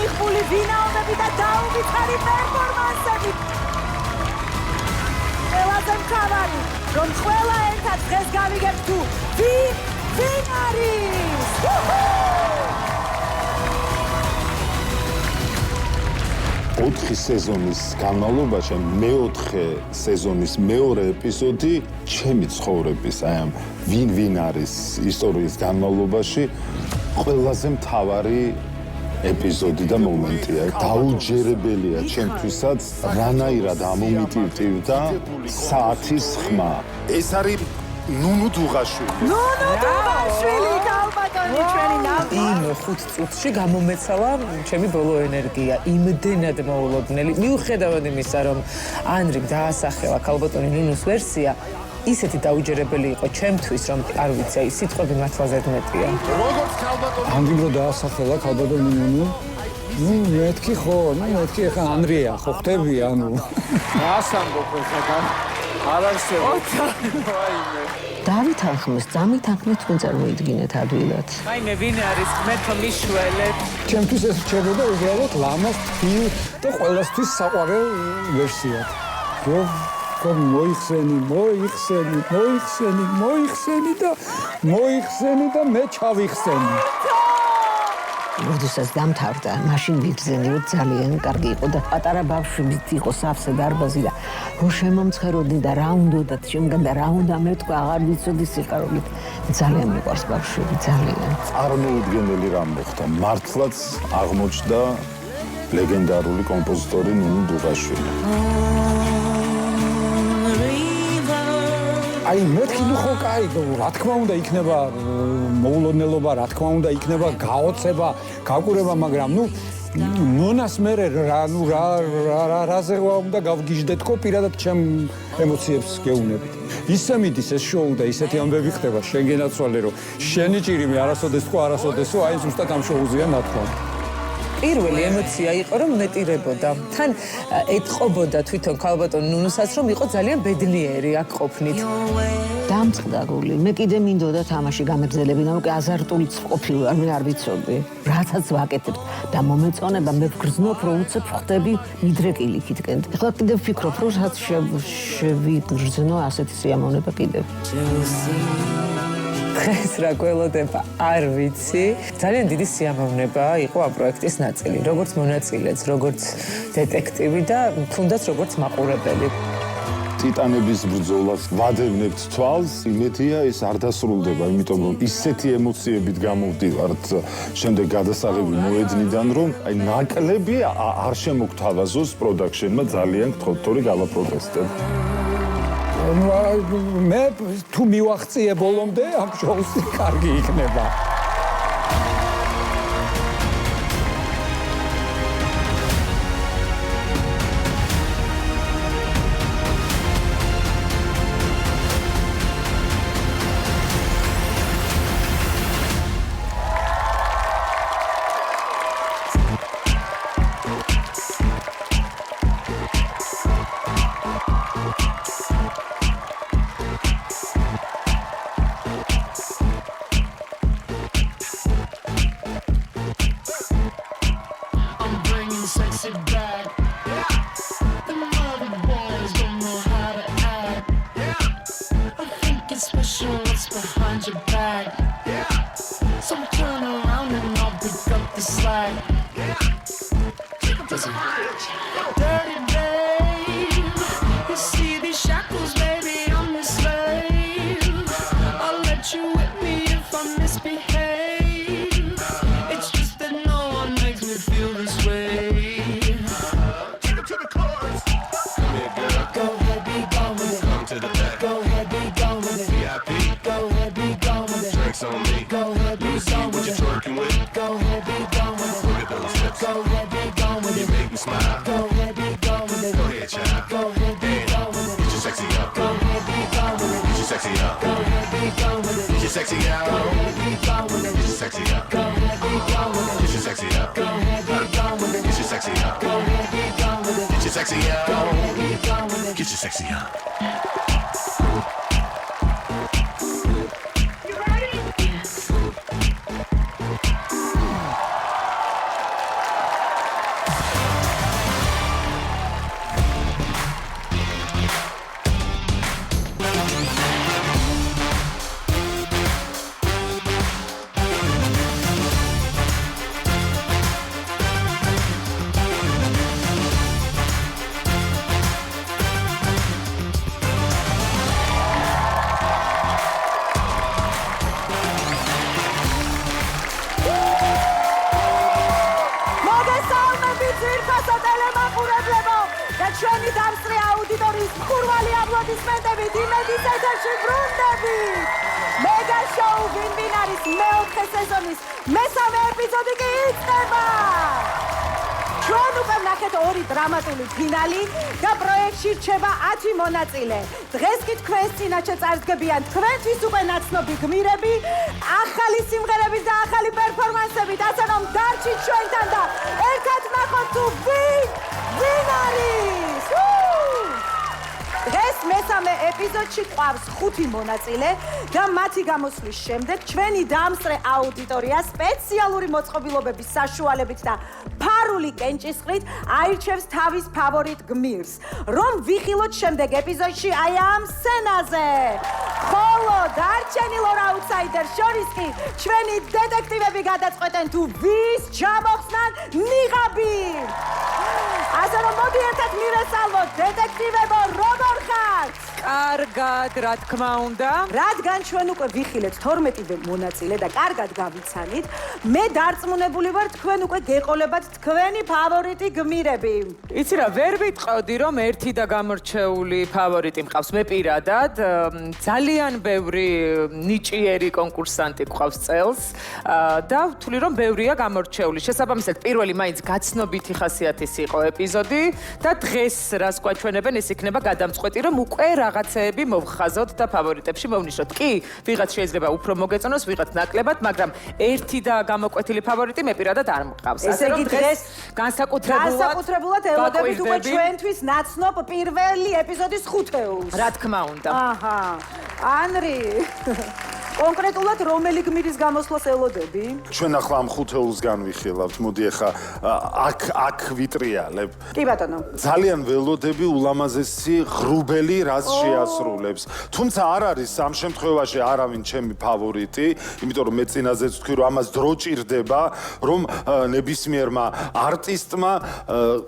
განიხმული ვინაობები და დაუვიწყარი პერფორმანსები. ყველაზე მთავარი, რომ ყველა ერთად დღეს გავიგებთ თუ ვინ არის. ოთხი სეზონის განმავლობაში მეოთხე სეზონის მეორე ეპიზოდი ჩემი ცხოვრების აი ამ ვინ არის ისტორიის განმავლობაში ყველაზე მთავარი ეპიზოდი და მომენტია. დაუჯერებელია ჩემთვისაც რანაირად ამომიტივტივდა საათის ხმა. ეს არის ნუნუ დუღაშვილი. ნუნუ დუღაშვილი ქალბატონი ჩვენი ნავი. იმ 5 წუთში გამომეცალა ჩემი ბოლო ენერგია. იმდენად მოულოდნელი. მიუხედავად იმისა, რომ ანრიმ დაასახელა ქალბატონი ნუნუს ვერსია, ისეთი დაუჯერებელი იყო ჩემთვის, რომ არ ვიცი, აი სიტყვები მართლაც მეტია. როგორც ქალბატონი ანრიმ რო დაასახელა ქალბატონი ნუნუ, მეთქი ხო, მეთქი ხა ანრია, ხო ხტები, ანუ. ასამბობ ხა არ არსებობს. ვაიმე. დავით ახმეს, ძამით ახმეთ თქვენ წარმოიდგინეთ ადვილად. ვაიმე, ვინ არის ღმერთო მიშველეთ? ჩემთვის ეს რჩებოდა უბრალოდ ლამაზ ფილ და ყველასთვის საყვარელ ვერსიად. რომ მოიხსენი და მე ჩავიხსენი. როდესაც დამთავრდა, მაშინ ვიბრძენიოთ ძალიან კარგი იყო და პატარა ბავშვით იყო სავსე დარბაზი და რო შემომცხეროდი და რა უნდათ შემგან და რა უნდა მეთქვა აღარ ვიცოდი სიყვარულით. ძალიან მიყვარს ბავშვები, ძალიან. წარმოუდგენელი რამ მოხდა. მართლაც აღმოჩნდა ლეგენდარული კომპოზიტორი ნუნუ დუღაშვილი. აი მეთქი ნუ ხო კაი, რა თქმა უნდა იქნება მოულოდნელობა, რა თქმა უნდა იქნება გაოცება, გაყურება, მაგრამ ნუ მონას მე რაზე უნდა გავგიჟდეთკო პირადად ჩემ ემოციებს გეუნებით. ისე მიდის ეს შოუ და ისეთი ამბები ხდება, შენ გენაცვალე რომ შენი ჭირიმი არასოდეს თქო, არასოდესო, აი ზუსტად ამ შოუზეა ნათქვა. პირველი ემოცია იყო, რომ მეტირებოდა. თან ეთყობოდა თვითონ ქალბატონ ნუნუსაც, რომ იყო ძალიან ბედნიერი აქ ყოფნით. დამწყდა გული. მე კიდე მინდოდა თამაში გამეგზელებინა, უკვე აზარტულიც ყოფილი მე არ ვიცოდი. რაცაც ვაკეთებთ და მომეწონება მე ვგრძნობ, რომ უცებ ხდები მიდრეკილიქითკენ. ეხლა კიდე ვფიქრობ, რომ რაც შევიგრძნო ასეთი სიამოვნება კიდევ. დღეს რა გველოდება, არ ვიცი. ძალიან დიდი სიამოვნება იყო ამ პროექტის ნაწილი, როგორც მონაწილეც, როგორც დეტექტივი და თუნდაც როგორც მაყურებელი. ტიტანების ბრძოლას ვადევნებთ თვალს, იმედია ეს არ დასრულდება, იმიტომ რომ ისეთი ემოციებით გამოვდივართ შემდეგ გადასაღები მოედნიდან, რომ აი ნაკლები არ შემოგთავაზოს პროდაქშენმა, ძალიან გთხოვთ, თორე გავაპროტესტებ. მე თუ მივახციე ბოლომდე ამ შოუს კარგი იქნება. ტელემაყურებლებო და ჩვენი დამსწრე აუდიტორიის მხურვალი აპლოდისმენტებით იმედის ეთერში ბრუნდებით. მეგა შოუ ვინ არის მეოთხე სეზონის მესამე ეპიზოდი კი იწყება. ჩვენ უკვე ვნახეთ 2 დრამატული ფინალი და პროექტში რჩება 10 მონაწილე. დღეს კი თქვენს წინაშე წარსდგებიან თქვენთვის უკვე ნაცნობი გმირები, ახალი სიმღერებით და ახალი პერფორმანსებით, ასე რომ დარჩით ჩვენთან და ერთად ვნახოთ თუ ვინ არის. დღეს მესამე ეპიზოდში ყავს 5 მონაწილე და მათი გამოსვლის შემდეგ ჩვენი დამსწრე აუდიტორია სპეციალური მოწყობილობების საშუალებით და ფარული კენჭისყრით აირჩევს თავის ფავორიტ გმირს, რომ ვიხილოთ შემდეგ ეპიზოდში აი ამ სცენაზე. ხოლო დარჩენილ ორ აუთსაიდერს შორის კი ჩვენი დეტექტივები გადაწყვეტენ თუ ვის ჩამოხსნან ნიღაბი. ასე რომ მოდი ერთად მივესალმოთ დეტექტივებო, როგორ ხართ? კარგად, რა თქმა უნდა. რადგან ჩვენ უკვე ვიხილეთ 12 მონაწილე და კარგად გავიცანით, მე დარწმუნებული ვარ თქვენ უკვე გეყოლებათ თქვენი ფავორიტი გმირები. იცი რა, ვერ ვიტყოდი რომ ერთი და გამორჩეული ფავორიტი მყავს. მე პირადად ძალიან ბევრი ნიჭიერი კონკურსანტი გყავს წელს და ვთვლი რომ ბევრია გამორჩეული. შესაბამისად, პირველი მაინც გაცნობითი ხასიათის იყო ეპიზოდი და დღეს რას გვაჩვენებენ, ეს იქნება გადამწყვეტი, რომ უკვე რაღაცეები მოვხაზოთ და ფავორიტებში მოვნიშნოთ. კი, ვიღაც შეიძლება უფრო მოგეწონოს, ვიღაც ნაკლებად, მაგრამ ერთი და გამოკვეთილი ფავორიტი მე პირადად არ მყავს. ესე იგი დღეს განსაკუთრებულად ელოდებით უკვე ჩვენთვის ნაცნობ პირველი ეპიზოდის ხუთეულს. რა თქმა უნდა. აჰა. ანრი. კონკრეტულად რომელი გმირის გამოსვლას ელოდები? ჩვენ ახლა ამ ხუთეულს განვიხილავთ. მოდი ახლა აქ ვიტრიალებ. კი ბატონო. ძალიან ველოდები ულამაზესი ღრუბელი რაც შეასრულებს. თუმცა არ არის ამ შემთხვევაში არავინ ჩემი ფავორიტი, იმიტომ რომ მე წინაზეც ვთქვი რომ ამას დრო ჭირდება, რომ ნებისმიერმა არტისტმა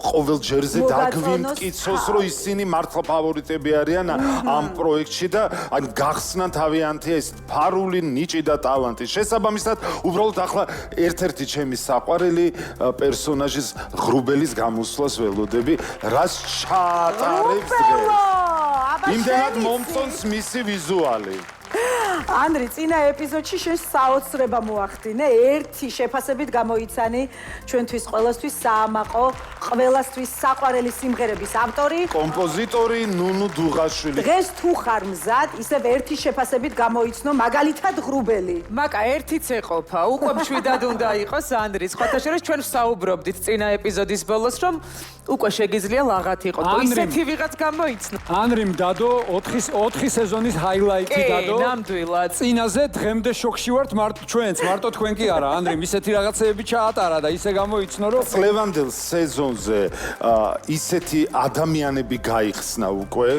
ყოველ ჯერზე დაგვიმტკიცოს, რომ ისინი მართლა ფავორიტები არიან ამ პროექტში და ან გახსნან თავიანთი ეს ფარული ნიჭი და ტალანტი. შესაბამისად, უბრალოდ ახლა ერთ-ერთი ჩემი საყვარელი პერსონაჟის ღრუბელის გამოსვლას ველოდები, რაც ჩაატარებს დღეს. იმდენად მომწონს მისი ვიზუალი. ანრი, წინა ეპიზოდში შენ საოცრება მოახდინე, ერთი შეფასებით გამოიცანი ჩვენთვის ყველასთვის საამაყო, ყველასთვის საყვარელი სიმღერების ავტორი, კომპოზიტორი ნუნუ დუღაშვილი. დღეს თუ ხარ მზად, ისევ ერთი შეფასებით გამოიცნო, მაგალითად ღრუბელი. მაკა ერთიც ეყოფა, უკვე მშვიდად უნდა იყოს ანრი. სხვათა შორის ჩვენ ვსაუბრობდით წინა ეპიზოდის ბოლოს, რომ უკვე შეგიძლია ლაღათი იყო. ისეთი ვიღაც გამოიცნო. ანრიმ დადო 4 სეზონის ჰაილაიტი დადო. ნამდვილად. წინაზე დღემდე შოქში ვართ ჩვენც, მარტო თქვენ კი არა. ანრიმ ისეთი რაღაცეები ჩაატარა და ისე გამოიცნო, რომ წლევანდელ სეზონზე ისეთი ადამიანები გაიხსნა უკვე,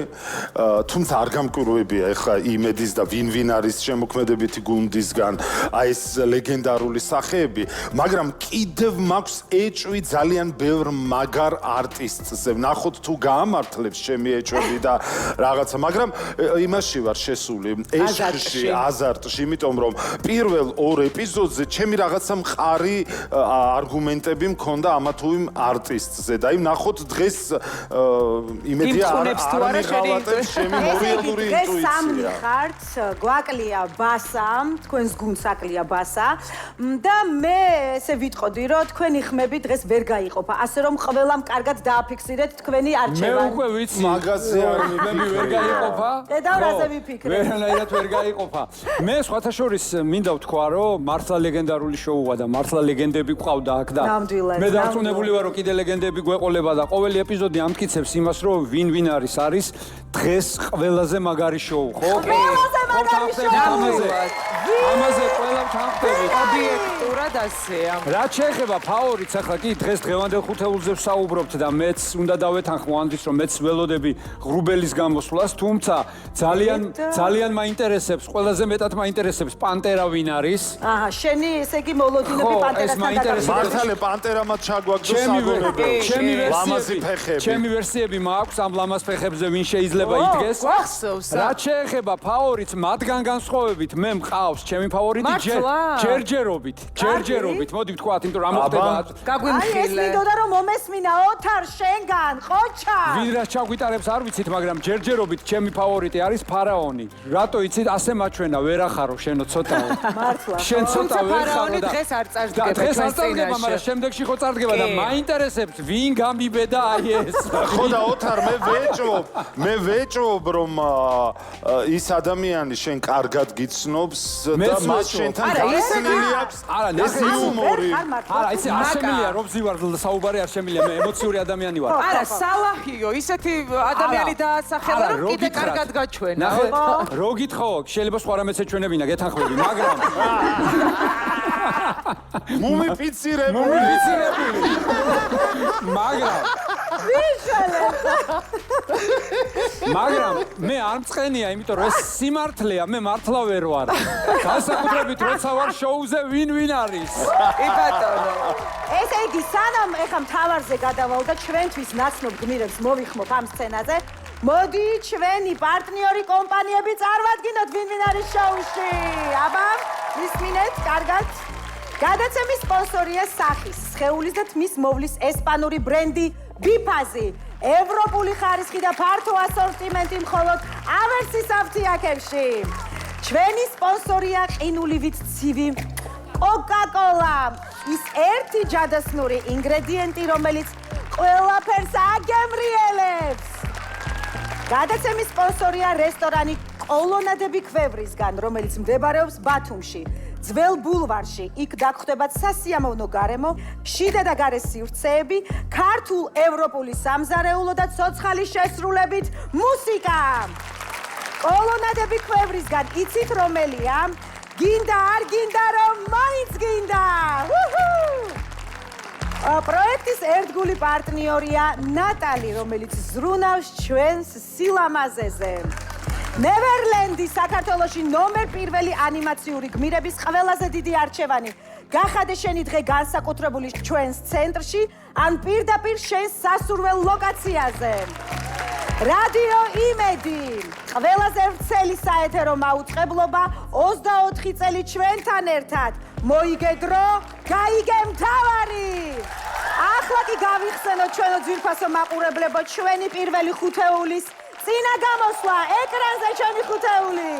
თუმცა არ გამკვირვებია ეხლა იმედის და ვინ არის შემოქმედებითი გუნდისგან, აი ეს ლეგენდარული სახეები, მაგრამ კიდევ მაქვს ეჭვი ძალიან ბევრ მაგარ არტისტზე. ვნახოთ თუ გაამართლებს ჩემი ეჭვები და რაღაცა, მაგრამ იმაში ვარ შესული, ეშხში, აზარტში, იმიტომ რომ პირველ 2 ეპიზოდზე ჩემი რაღაცა მყარი არგუმენტები მქონდა ამა თუ იმ არტისტზე და იმ ნახოთ დღეს იმედია არ მიღალატებს ჩემი მორიალური დღეს ინტუიცია. სამი ხართ, გვაკლია ბასა, თქვენს გუნდს აკლია ბასა და მე ესე ვიტყოდი, რომ თქვენი ხმები დღეს ვერ გაიყოფა, ასე რომ ყველამ კარგად დააფიქსირეთ თქვენი არჩევანი. მე უკვე ვიცი მაგაზე მე ვერ გაიყოფა. დედაო რაზე ვიფიქრე? ვერანაირად ვერ გაიყოფა. მე სხვათა შორის მინდა ვთქვა, რომ მართლა ლეგენდარული შოუა და მართლა ლეგენდები ყავდა აქ და მე დარწმუნებული ვარ, რომ კიდე ლეგენდები გვეყოლება და ყოველი ეპიზოდი ამტკიცებს იმას, რომ ვინ არის დღეს ყველაზე მაგარი შოუ, ხო? ყველაზე მაგარი შოუ. ამაზე ყველა თანხმდებით. ობიექტურად ასეა. რაც შეეხება ფავორიტს, ახლა კი დღეს დღევანდელ ხუთეულზე ვსაუბრობთ და მეც უნდა დავეთანხმო ანდის, რომ მეც ველოდები ღრუბელის გამოსვლას, თუმცა ძალიან მაინტერესებს, ყველაზე მეტად მაინტერესებს პანტერა ვინ არის. აჰა, შენი ესე იგი მოლოდინები პანტერასთან დაკავშირებით. მართალე პანტერამა ჩაგვაგდო საგონებელში. ლამაზი ფეხები. ჩემი ვერსიები მაქვს ამ ლამაზ ფეხებზე ვინ შეიძლება იდგეს. რაც შეეხება ფავორიტს, მათგან განსხვავებით მე მყავს ჩემი ფავორიტი ჯერჯერობით. ჯერჯერობით, მოდი ვთქვათ, იმიტომ რომ ამოხდება. აი ეს გაგვიმხილე. მინდოდა რომ მომესმინა ოთარ შენგან, ყოჩა. ვინ რას ჩაგვიტარებს არ ვიცით, მაგრამ ჯერჯერობით ჩემი ფავორიტი არის ფარაონი. რატო იცით, ასე მაჩვენა, ვერ ახარო შენო ცოტაო. მართლა. შენ ცოტა ვერ ხარო ფარაონი და დღეს არ წარდგება. დღეს არ წარდგება, მაგრამ შემდეგში ხო წარდგება და მაინტერესებს ვინ გამიბედა აი ეს. ხო და ოთარ მე ვეჭვობ რომ ის ადამიანი შენ კარგად გიცნობს და მას შენთან გასწრილი აქვს ეს იუმორი. არა, იცი არ შემილია რომ ზივარდ საუბარი არ შემილია, მე ემოციური ადამიანი ვარ. არა, სალაჰიო, ისეთი ადამიანი დაასახელა, რომ კიდე კარგად გაჩვენა. რო გითხო, შეიძლება სხვა რამეც ეჩვენებინა, გეთანხმები, მაგრამ მუმიფიცირებული. მაგრამ მე არ მწყენია, იმიტომ რომ ეს სიმართლეა, მე მართლა ვერ ვარ. განსაკუთრებით როცა ვარ შოუზე ვინ არის. კი ბატონო. ესე იგი, სანამ ეხა მთავარზე გადავალ და ჩვენთვის ნაცნობ გმირებს მოვიხმობ ამ სცენაზე, მოდი ჩვენი პარტნიორი კომპანიები წარმოვადგინოთ ვინ არის შოუში. აბა, მისმინეთ, კარგად. გადაცემის სპონსორია სახის, სხეულის და თმის მოვლის ესპანური ბრენდი ბიფაზი. ევროპული ხარისხი და ფართო ასორტიმენტი მხოლოდ ავერსის აფთიაქებში. ჩვენი სპონსორია ყინულივით ცივი კოკა-კოლა. ის ერთი ჯადოსნური ინგრედიენტი, რომელიც ყველაფერს აგემრიელებს. გადაცემის სპონსორია რესტორანი კოლონადები ქვევრისგან, რომელიც მდებარეობს ბათუმში. ძველ ბულვარში, იქ დაგხვდებათ სასიამოვნო გარემო, შიდა და გარე სივრცეები, ქართულ ევროპული სამზარეულო და ცოცხალი შესრულებით მუსიკა. კოლონადები ქვევრისგან იცით რომელია? გინდა არ გინდა რომ მაინც გინდა. პროექტის ერთგული პარტნიორია ნატალი, რომელიც ზრუნავს ჩვენს სილამაზეზე. ნევერლენდი საქართველოში ნომერ პირველი ანიმაციური გმირების ყველაზე დიდი არჩევანი. გახადე შენი დღე განსაკუთრებული ჩვენს ცენტრში, ან პირდაპირ შენს სასურველ ლოკაციაზე. რადიო იმედი, ყველაზე ვრცელი საეთერო მაუწყებლობა 24 წელი ჩვენთან ერთად. მოიგე დრო, გაიგე მთავარი. ახლა კი გავიხსენოთ ჩვენო ძვირფასო მაყურებლებო, ჩვენი პირველი ხუთეულის წინა გამოსვლა ეკრანზე ჩვენი ხუთეული.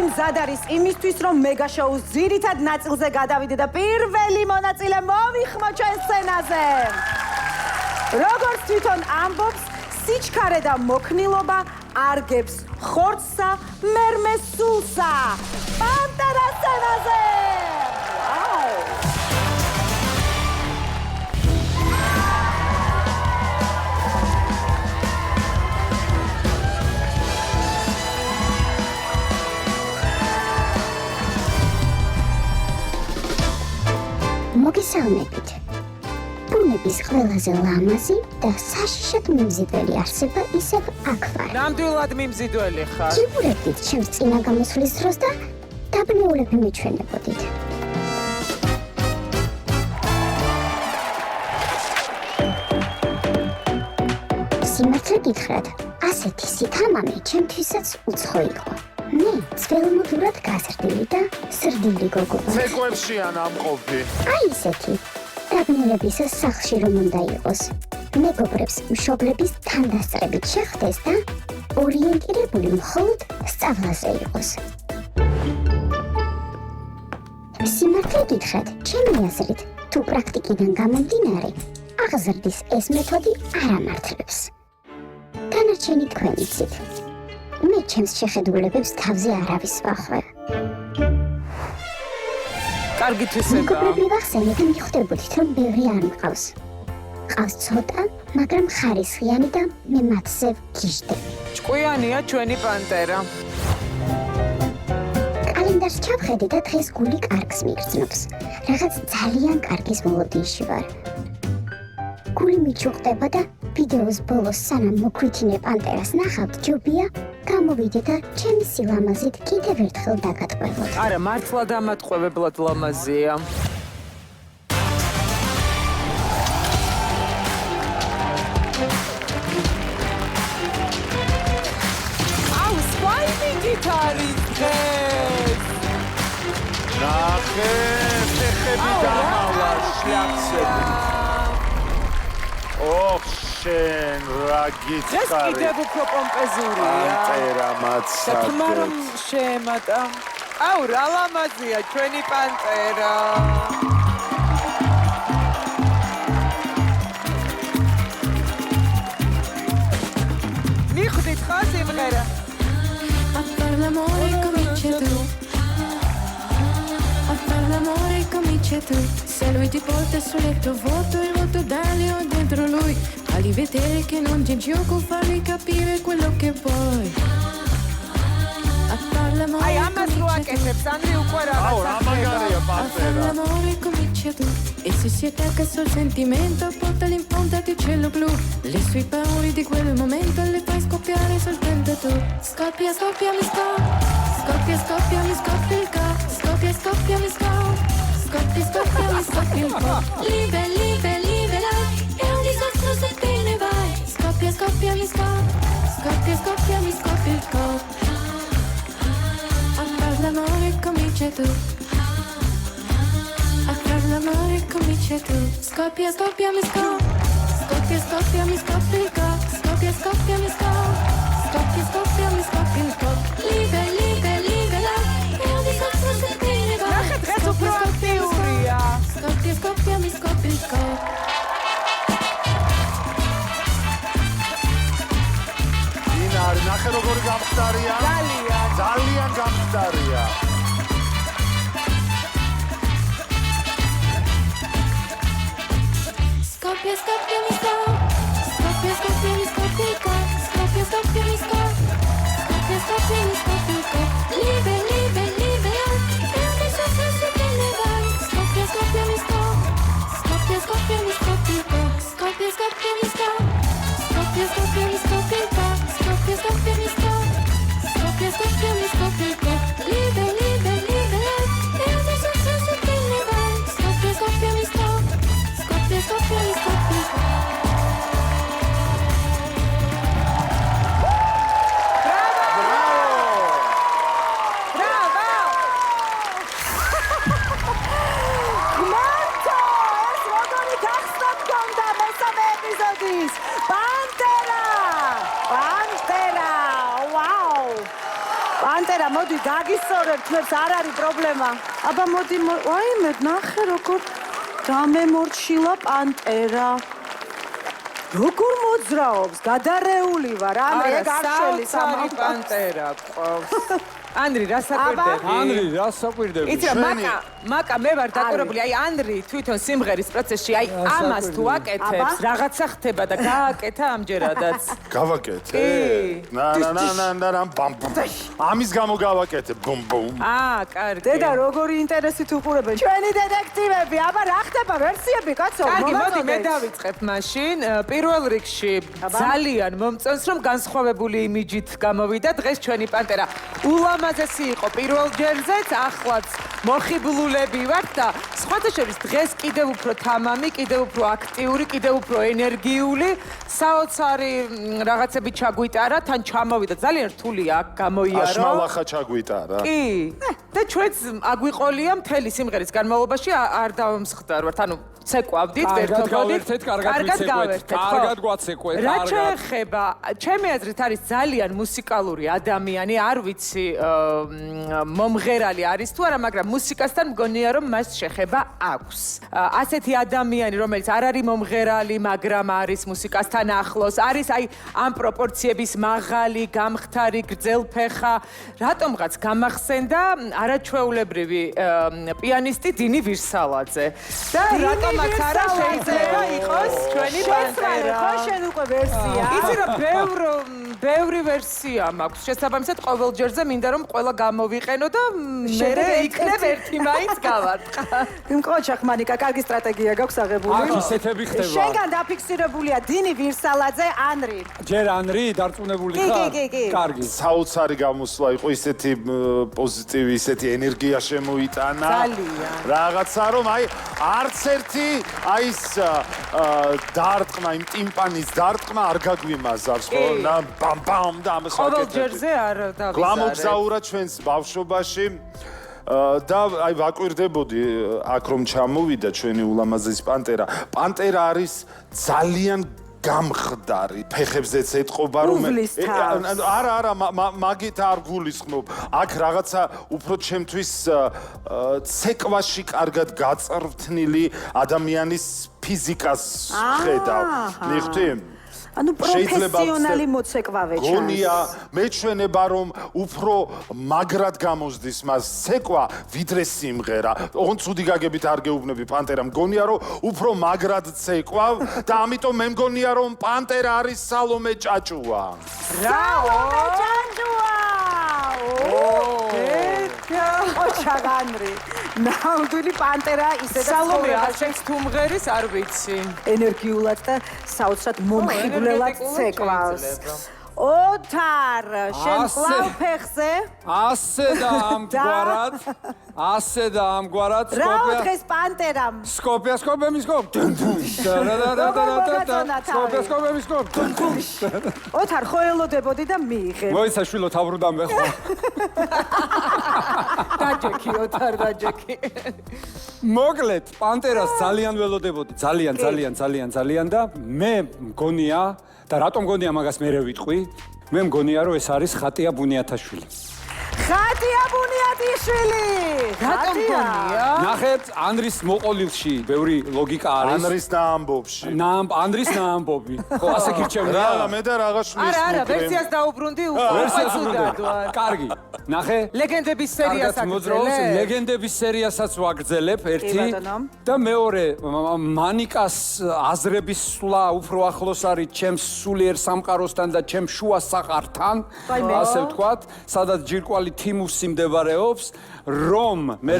მზად არის იმისთვის, რომ მეგა შოუს ძირითად ნაწილზე გადავიდე და პირველი მონაწილე მოვიხმო ჩვენ სცენაზე. როგორც თვითონ ამბობს, სიჩქარე და მოქნილობა არგებს ხორცსა, მერმე სულსა. პანტერა სცენაზე! მოგესალმებით. ბუნების ყველაზე ლამაზი და საშიშად მიმზიდველი არსება ისევ აქ ვარ. ნამდვილად მიმზიდველი ხარ. გიბურებდით ჩემს წინა გამოსვლის დროს და დაბნეულები მეჩვენებოდით. სიმართლე გითხრათ, ასეთი სითამამე ჩემთვისაც უცხო იყო. მე ძველმოდურად გაზრდილი და სრდილი გოგო ვარ. ცეკვებშია ნამყოფი. აი ისეთი. დაბნელების სახლში რომ უნდა იყოს. მეგობრებს მშობლების თანდასწრებით შეხვდეს და ორიენტირებული მხოლოდ სწავლაზე იყოს. სიმართლე გითხრათ, ჩემი აზრით, თუ პრაქტიკიდან გამომდინარე, აღზრდის ეს მეთოდი არ ამართლებს. დანარჩენი თქვენ იცით. მე ჩემს შეხედულებებს თავზე არავის ვახვევ. კარგი თვისება. მეგობრები ვახსენე და მიხვდებოდით, რომ ბევრი არ მყავს. ყავს ცოტა, მაგრამ ხარისხიანი და მე მათზე ვგიჟდებ. ჭკვიანია ჩვენი პანტერა. კალენდარს ჩავხედე და დღეს გული კარგს მიგრძნობს. რაღაც ძალიან კარგის მოლოდინში ვარ. გული მიჩუყდება და ვიდეოს ბოლოს სანამ მოგვითინე პანტერას ნახავთ, ჯობია გამოვიდე და ჩემი სილამაზით კიდევ ერთხელ დაგატყვევოთ. არა, მართლა დამატყვევებლად ლამაზია. აუ, სპაინინგით არის დღეს. ნახე, ფეხები დამალა შლაქსები. ოხ, შენ რა დღეს გიცხარი. კიდევ უფრო პომპეზურია. პანტერა და თმა რომ მაცადეთ. შეემატა. აუ, რა ლამაზია ჩვენი პანტერა. მიხვდით ხა სიმღერა? A far l'amore comincia tu. A far l'amore comincia tu. Se lui ti porta sul letto vuoto, il vuoto Dalio dentro lui. Fagli vedere che non c'è gioco, fargli capire quello che vuoi. A far l'amore აი ამას რო comincia tu. აკეთებს, ანდრი უკვე აუ, რა რაღაცა მაგარია A far პანტერა. l'amore comincia tu. E se si attacca sul sentimento, portali in punta di cielo blu. Le sue paure di quel momento le fai scoppiare soltanto tu. Scoppia, scoppia, mi scoppia. Scoppia, scoppia, mi scoppia il cuore. Scoppia, scoppia, mi scoppia. Scoppia, scoppia, mi scoppia il cuore. Live, live, live life. È un disastro se te ne vai. Scoppia, scoppia, mi scoppia. Scoppia, scoppia, mi scoppia il cuore. A far l'amore comincia tu. A far l'amore comincia tu. Scoppia, scoppia, mi scoppia. Scoppia, scoppia, mi scoppia il cuore. Scoppia, scoppia, mi scoppia. Scoppia, scoppia, mi scoppia il cuore. Live, live, live life. È un disastro se te ne vai. ნახე დღეს უფრო აქტიურია. Scoppia, scoppia, mi scoppia il cuore. დინარი, ნახე როგორი გამხდარია. ძალიან გამხდარია. Scoppia, scoppia, mi scoppia. Scoppia, scoppia, mi scoppia il cuore. Scoppia, scoppia, mi scoppia. Scoppia, scoppia, mi scoppia il cuore. Live, live, live life. È un disastro se te ne vai. Scoppia, scoppia, mi scoppia. Scoppia, scoppia, mi scoppia il cuore. Scoppia, scoppia, mi scoppia. Scoppia, scoppia, mi scoppia il cuore. Scoppia, scoppia, mi scoppia. Scoppia, scoppia, mi scoppia il cuore. Live, live, live life. È un disastro se te ne vai. Scoppia, scoppia, mi scoppia. Scoppia, scoppia, mi scoppia il cuore. გმართო, ეს როგორი გახსნა თქვენ და მესამე ეპიზოდის პანტერა! პანტერა! ვაუ! პანტერა, მოდი გაგისწორებთ, მეც არ არის პრობლემა. აბა მოდი, ვაიმე, ნახე როგორ დამემორჩილა პანტერა. როგორ მოძრაობს, გადარეული ვარ, ანდრე, ეგ არ შელის საოცარი პანტერა ყავს. ანდრი, რა საკვირდები? ანრი, რა საკვირდები? იცი რა, მაკა მე ვარ დაკვრებული, აი ანდრი თვითონ სიმღერის პროცესში, აი ამას თუ აკეთებს, რაღაცა ხდება და გააკეთა ამჯერადაც. გავაკეთე? ნა, ბამ. ამის გამო გავაკეთე, ბუმ ბუმ. კარგი. დედა, როგორი ინტერესით უყურებენ ჩვენი დეტექტივები, აბა რა ხდება ვერსიები, კაცო, კარგი, მოდი მე დავიწყებ მაშინ. პირველ რიგში ძალიან მომწონს, რომ განსხვავებული იმიჯით გამოვიდა დღეს ჩვენი პანტერა. ულამაზესი იყო პირველ ჯერზეც, ახლაც მოხიბლულები ვართ და სხვათა შორის დღეს კიდევ უფრო თამამი, კიდევ უფრო აქტიური, კიდევ უფრო ენერგიული, საოცარი რაღაცები ჩაგვიტარა, თან ჩამოვიდა. ძალიან რთულია აქ გამოიარო. აშმალახა ჩაგვიტარა. კი. და ჩვენც აგვიყოლია მთელი სიმღერის განმავლობაში არ დავამსხდარვართ. ანუ ცეკვავდით, ვერთობოდით. კარგად გვაცეკვეთ. რა შეეხება? ჩემი აზრით არის ძალიან მუსიკალური ადამიანი, არ ვიცი მომღერალი არის თუ არა, მაგრამ მუსიკასთან მგონია რომ მას შეხება აქვს. ასეთი ადამიანი, რომელიც არ არის მომღერალი, მაგრამ არის მუსიკასთან ახლოს, არის აი ამ პროპორციების მაღალი, გამხდარი, გრძელფეხა, რატომღაც გამახსენდა არაჩვეულებრივი პიანისტი დინი ვირსალაძე. და რატომაც არა შეიძლება იყოს ჩვენი პანტერა. ხო შენ უკვე ვერსია. იცი რა, ბევრი ვერსია მაქვს. შესაბამისად ყოველ ჯერზე მინდა რომ ყველა გამოვიყენო და მე იქნებ ერთი მაინც გავარტყა. იმკოჩახ მანიკა, კარგი სტრატეგია გაქვს აღებული. აქ ისეთები ხდება. შენგან დაფიქსირებულია დინი ვირსალაძე, ანრი. ჯერ ანრი დარწმუნებული ხარ? კი. კარგი. საოცარი გამოსვლა იყო, ისეთი პოზიტივი, ისეთი ენერგია შემოიტანა. ძალიან. რაღაცა რომ აი არც ერთი აი ეს დარტყმა, იმ ტიმპანის დარტყმა არ გაგვიმაზავს, ხო? ბამ და ამას ყოველ ჯერზე არ დავიზარებ. გლამოგზაურა ჩვენს ბავშვობაში და აი ვაკვირდებოდი აქ რომ ჩამოვიდა ჩვენი ულამაზესი პანტერა. პანტერა არის ძალიან გამხდარი, ფეხებზეც ეთყობა რომ არა, მაგით არ გულისხმობ. აქ რაღაცა უფრო ჩემთვის ცეკვაში კარგად გაწრფნილი ადამიანის ფიზიკას ხედავ. მიხვდი? ანუ პროფესიონალი მოცეკვავე ჩანს. გონია მეჩვენება რომ უფრო მაგრად გამოსდის მას ცეკვა ვიდრე სიმღერა. ოღონდ ცუდი გაგებით არ გეუბნები პანტერამ. გონია რომ უფრო მაგრად ცეკვავ და ამიტომ მე მგონია რომ პანტერა არის სალომე ჭაჭუა. სალომე ჭაჭუა! ოჩაგანრი. ნამდვილი პანტერა ისედაც სალომე ასეც თუ მღერის არ ვიცი. ენერგიულად და საოცრად მომხიბვლელად ცეკვავს. ოთარ, შენ კლავ ფეხზე? ასე და ამგვარად. რა დღეს პანტერამ? სკოპია. ოთარ, ხო ელოდებოდი და მიიღე. მოიცა შვილო თავრუდან მე ხო. დაჯექი, ოთარ, დაჯექი. მოკლედ, პანტერას ძალიან ველოდებოდი, ძალიან და მე მგონია და რატომ მგონია მაგას მერე ვიტყვი? მე მგონია რომ ეს არის ხატია ბუნიათაშვილი. ხატია ბუნიათაშვილი! რატომ მგონია? ნახეთ, ანდრის მოყოლილში ბევრი ლოგიკა არის. ანდრის ნაამბობი. ხო, ასე გირჩევია. რა, მე და რაღაცნაირად. არა, ვერსიას დაუბრუნდი უკვე. კარგი. ნახე. ლეგენდების სერიას აგრძელებ? ლეგენდების სერიასაც ვაგრძელებ, ერთი. და მეორე, მანიკას აზრების სვლა უფრო ახლოს არის ჩემს სულიერ სამყაროსთან და ჩემს შუა საყართან. ასე ვთქვათ, სადაც ჯირკვალი თიმუსი მდებარეობს, რომ მე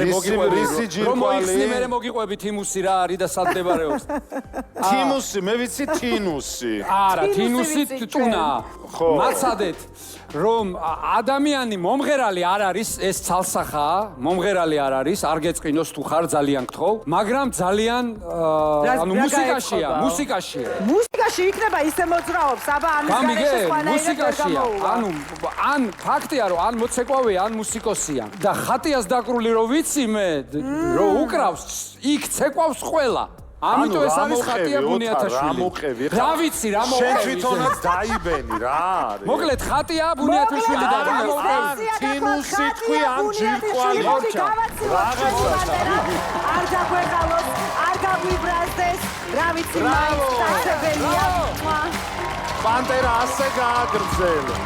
მოგიყვები თიმუსი რა არის და სად მდებარეობს. თიმუსი, მე ვიცი თინუსი. არა, თინუსი ტუნა. ხო. მაცადეთ, რომ ადამიანი მომღერალი არ არის, ეს ცალსახაა, მომღერალი არ არის, არ გეწყინოს თუ ხარ ძალიან გთხოვ, მაგრამ ძალიან ანუ მუსიკაშია. მუსიკაში იქნება ისე მოძრაობს, აბა ამის გარეშე სხვანაირად გამოუვა. ანუ ან ფაქტია რომ ან მოცეკვავეა, ან მუსიკოსია. და ხატიას დაკრული რომ ვიცი მე, რომ უკრავს, იქ ცეკვავს ყველა. ამიტომ ეს არის ხატია ბუნიათაშვილი. რა მოყევი? რა ვიცი, რა შენ მოყევი. თვითონაც დაიბენი რა არის? მოკლედ ხატია ბუნიათაშვილი და თინუსი თქვი ამ ჯირკვალი. არ დაგვეღალოს, არ გაგვიბრაზდეს, რა ვიცი, მაინც დასებელია. პანტერა ასე გააგრძელე.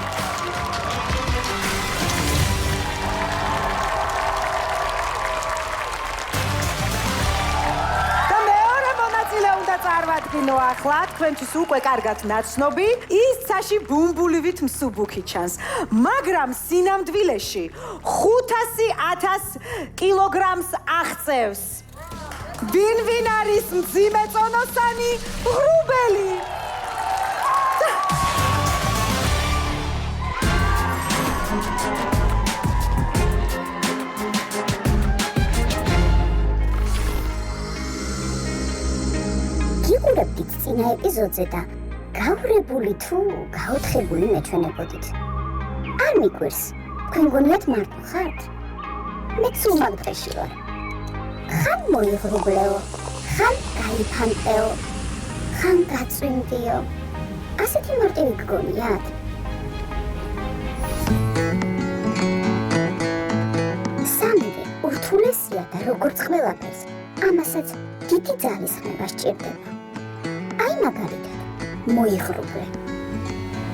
უნდა წარმატკინო ახლა, თქვენთვის უკვე კარგად ნაცნობი, ის ცაში ბუმბულივით მსუბუქი ჩანს, მაგრამ სინამდვილეში 500,000 კილოგრამს აღწევს. ვინ არის მძიმე წონოსანი? ღრუბელი. გიყურებდით წინა ეპიზოდზე და გავრებული თუ გაოთხებული მეჩვენებოდით. არ მიგვირს, თქვენ გონიათ მარტო ხართ? მეც უმალ დღეში ვარ. ხან მოიღრუბლეო, ხან გაიფანტეო, ხან გაწვიმდიო. ასეთი მარტივი გგონიათ? სამივე ურთულესია და როგორც ყველაფერს, ამასაც დიდი ძალისხმევა სჭირდება. აი მაგალითად, მოიღრუბლე.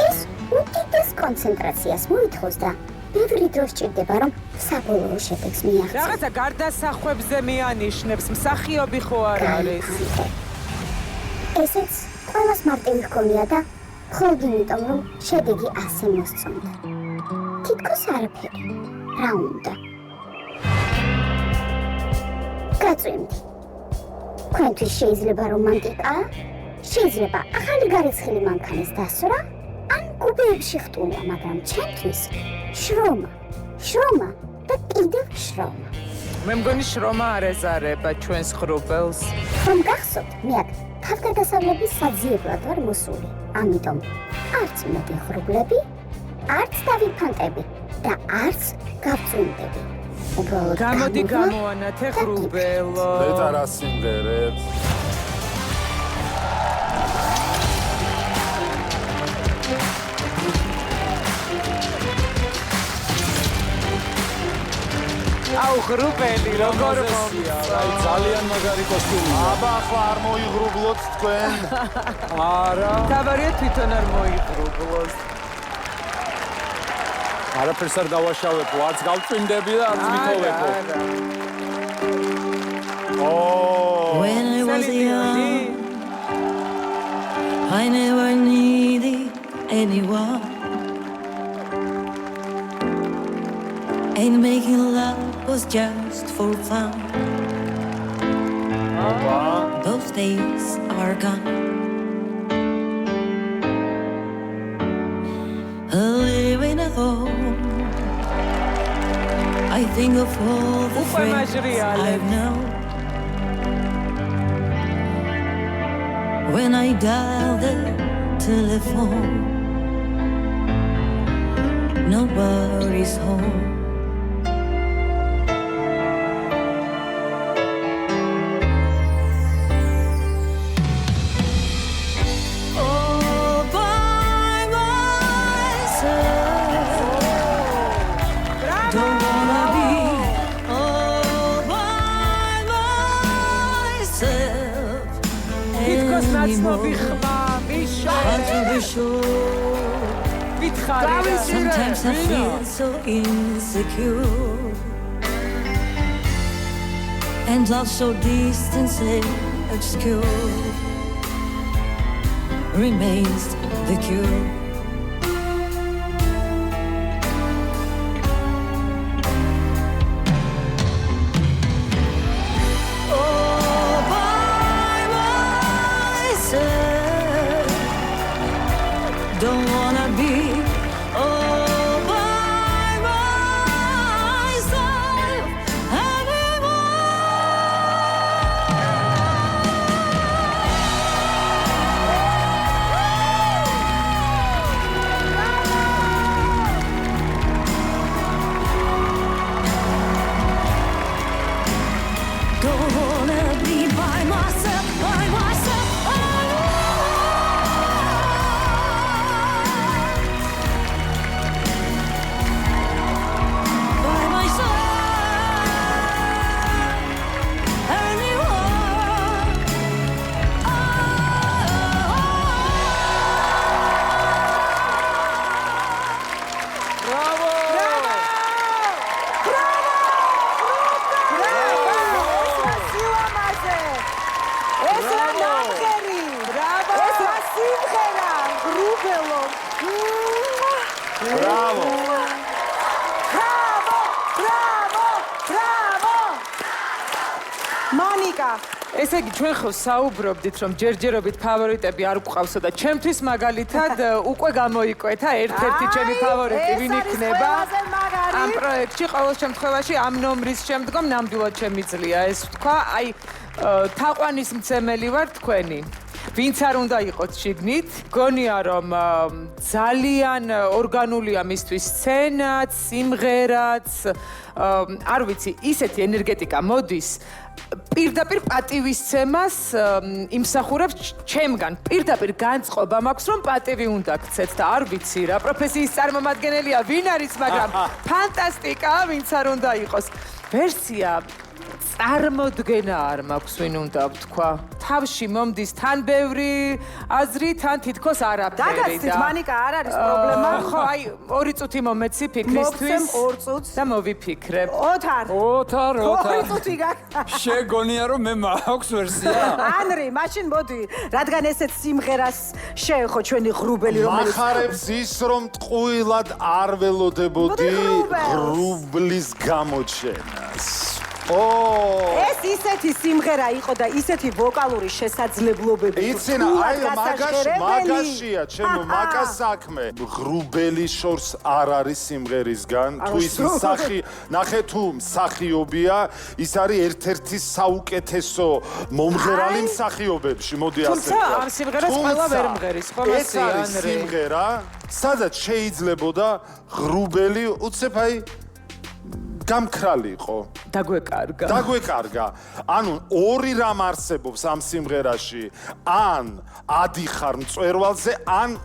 ეს უდიდეს კონცენტრაციას მოითხოვს და ბევრი დრო სჭირდება, რომ საბოლოო შედეგს მიაღწიო. რაღაცა გარდასახვებზე მიანიშნებს, მსახიობი ხო არ არის? ესეც ყველას მარტივი ჰქონია და მხოლოდ იმიტომ, რომ შედეგი ასე მოსწონდა. თითქოს არაფერი. რა უნდა? გაწვიმდი. თქვენთვის შეიძლება რომანტიკა, შეიძლება ახალი გარეცხილი მანქანის დასვრა, ან გუბეებში ხტუნვა, მაგრამ ჩემთვის შრომა და კიდევ შრომა. მე მგონი შრომა არ ეზარება ჩვენს ღრუბელს. რომ გახსოვთ, მე აქ თავგადასავლების საძიებლად ვარ მოსული, ამიტომ არც მოვიღრუბლები, არც დავიფანტები და არც გავწვიმდები. გამოდი გამოანათე ღრუბელო. მეტ არა სიმღერებს. აუ ღრუბელი როგორ მომწია, აი ძალიან მაგარი კოსტიუმი. აბა ახლა არ მოიღრუბლოთ თქვენ. არა. თავარია თვითონ არ მოიღრუბლოს. არაფერს არ დავაშავებ, არც გავწვიმდები და არც მithოვებო. When I was young, I never needed anyone. And making love was just for fun. Those days are gone. Living at home, I think of all the friends I've known. When I dial the telephone, nobody's home. Sometimes I feel so insecure, and love so distant and obscure remains the cure. Don't wanna be all by myself anymore. ბრავო! ბრავო! სილამაზე! ეს რა ნამღერი! ბრავო! ეს რა სიმღერა! გრუბელო! ბრავო! მონიკა ესე იგი ჩვენ ხო საუბრობდით რომ ჯერჯერობით ფავორიტები არ გვყავსო და ჩემთვის მაგალითად უკვე გამოიკვეთა ერთ-ერთი ჩემი ფავორიტი ვინ იქნება ამ პროექტში ყოველ შემთხვევაში ამ ნომრის შემდგომ ნამდვილად შემიძლია ეს ვთქვა აი თაყვანის მცემელი ვარ თქვენი ვინც არ უნდა იყოთ შიგნით გონია რომ ძალიან ორგანულია მისთვის სცენაც სიმღერაც არ ვიცი ისეთი ენერგეტიკა მოდის პირდაპირ პატივისცემას იმსახურებს ჩემგან პირდაპირ განწყობა მაქვს რომ პატივი უნდა გცეთ და არ ვიცი რა პროფესიის წარმომადგენელია ვინ არის მაგრამ ფანტასტიკა ვინც არ უნდა იყოს ვერსია წარმოდგენა არ მაქვს ვინ უნდა ვთქვა თავში მომდის თან ბევრი აზრი თან თითქოს არაფერი და დაგაცდით მონიკა არ არის პრობლემა ხო აი 2 წუთი მომეცი ფიქრისთვის მოგცემ 2 წუთს და მოვიფიქრებ ოთარ 2 წუთი გაქვს შეგონია რომ მე მაქვს ვერსია ანრი მაშინ მოდი რადგან ესეც სიმღერას შეეხო ჩვენი ღრუბელი რომელიც მახარებს ის რომ ტყუილად არ ველოდებოდი ღრუბლის გამოჩენას ეს ისეთი სიმღერა იყო და ისეთი ვოკალური შესაძლებლობები იცი აი მაგაშია ჩემო მაგა საქმე ღრუბელი შორს არ არის სიმღერისგან თუ ის სახი ნახე თუ მსახიობია ის არის ერთ-ერთი საუკეთესო მომღერალი მსახიობებში მოდი ასე თუმცა ამ სიმღერას ყველა ვერ მღერის ხო ეს არის სიმღერა სადაც შეიძლებოდა ღრუბელი უცებ აი გამქრალი იყო დაგვეკარგა ანუ ორი რამ არსებობს ამ სიმღერაში ან ადიხარ მწვერვალზე ან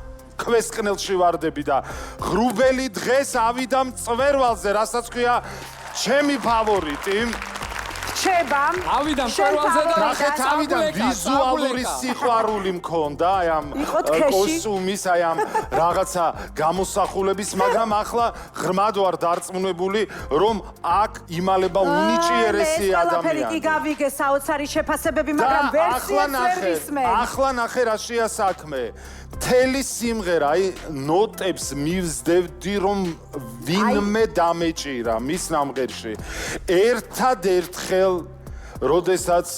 ქვესკნელში ვარდები და ღრუბელი დღეს ავიდა მწვერვალზე რასაც ქვია ჩემი ფავორიტი რჩება ავიდა მწვერვალზე და ნახე თავიდან ვიზუალური სიყვარული მქონდა აი ამ კოსტუმის აი ამ რაღაცა გამოსახულების მაგრამ ახლა ღრმად ვარ დარწმუნებული რომ აქ იმალება უნიჭიერესი ადამიანი ყველაფერი კი გავიგე საოცარი შეფასებები მაგრამ ვერსიას ვერ ვისმენ ახლა ნახე რა შეა საქმე მთელი სიმღერა აი ნოტებს მივსდევდი რომ ვინმე დამეჭირა მის ნამღერში ერთადერთხელ როდესაც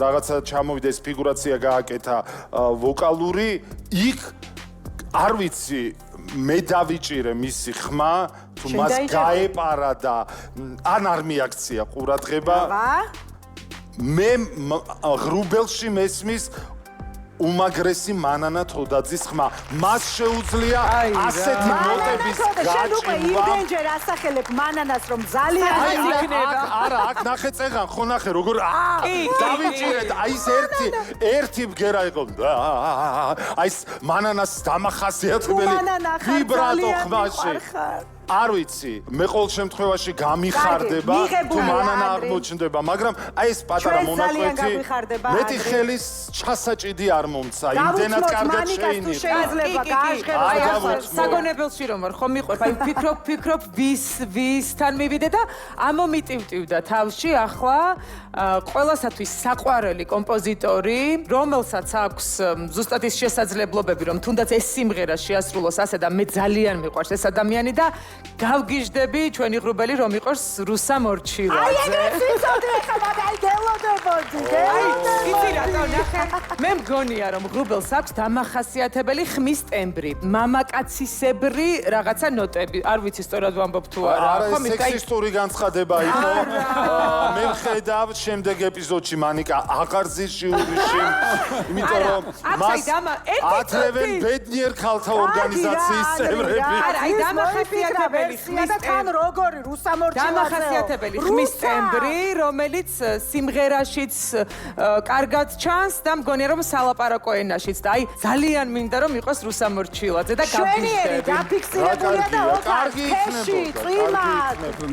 რაღაცა ჩამოვიდა ეს ფიგურაცია გააკეთა ვოკალური იქ არ ვიცი მე დავიჭირე მისი ხმა თუ მას გაეპარა და ან არ მიაქცია ყურადღება მე ღრუბელში მესმის უმაგრესი მანანა თოდაძის ხმა მას შეუძლია ასეთი ნოტების გაჭირვა იმდენჯერ ასახელებ მანანას რომ ძალიან იქნება არა აქ ნახე წეღან ხო ნახე როგორ დავიჭირეთ აი ეს ერთი ბგერა იყო აი ეს მანანას დამახასიათებელი ვიბრატო ხმაში არ ვიცი მე ყოველ შემთხვევაში გამიხარდება თუ მანანა აღმოჩნდება მაგრამ აი ეს პატარა მონაკვეთი მეტი ხელის ჩასაჭიდი არ მომცა იმდენად კარგად შეინიღა საგონებელში რომ ვარ ხო მიყვება აი ფიქრობ ვისთან მივიდე და ამომიტივტივდა თავში ახლა ყველასათვის საყვარელი კომპოზიტორი რომელსაც აქვს ზუსტად ის შესაძლებლობები რომ თუნდაც ეს სიმღერა შეასრულოს ასე და მე ძალიან მიყვარს ეს ადამიანი და გავგიჟდები ჩვენი ღრუბელი რომ იყოს რუსა მორჩილაძე. აი ეგრე ვიცოდი ახლა და აი გელოდებოდი. იცი რატო ნახე? მე მგონია რომ ღრუბელს აქვს დამახასიათებელი ხმის ტემბრი, მამაკაცისებრი რაღაცა ნოტები. არ ვიცი სწორად ვამბობ თუ არა. ხო მე სექსისტური განცხადება იყო. მე ვხედავ შემდეგ ეპიზოდში მანიკა აღარ ზის ჟიურიში. იმიტომ რომ მას ათრევენ ბედნიერ ქალთა ორგანიზაციის წევრები. არა, აი დამახასიათებელი ხმის თან როგორი რუსამორჩილაძე. დამახასიათებელი ხმის ტემბრი, რომელიც სიმღერაშიც კარგად ჩანს და მგონია რომ სალაპარაკო ენაშიც და აი ძალიან მინდა რომ იყოს რუსამორჩილაძე და გავგიჟდები. დაფიქსირებულია და კარგი იქნებოდა.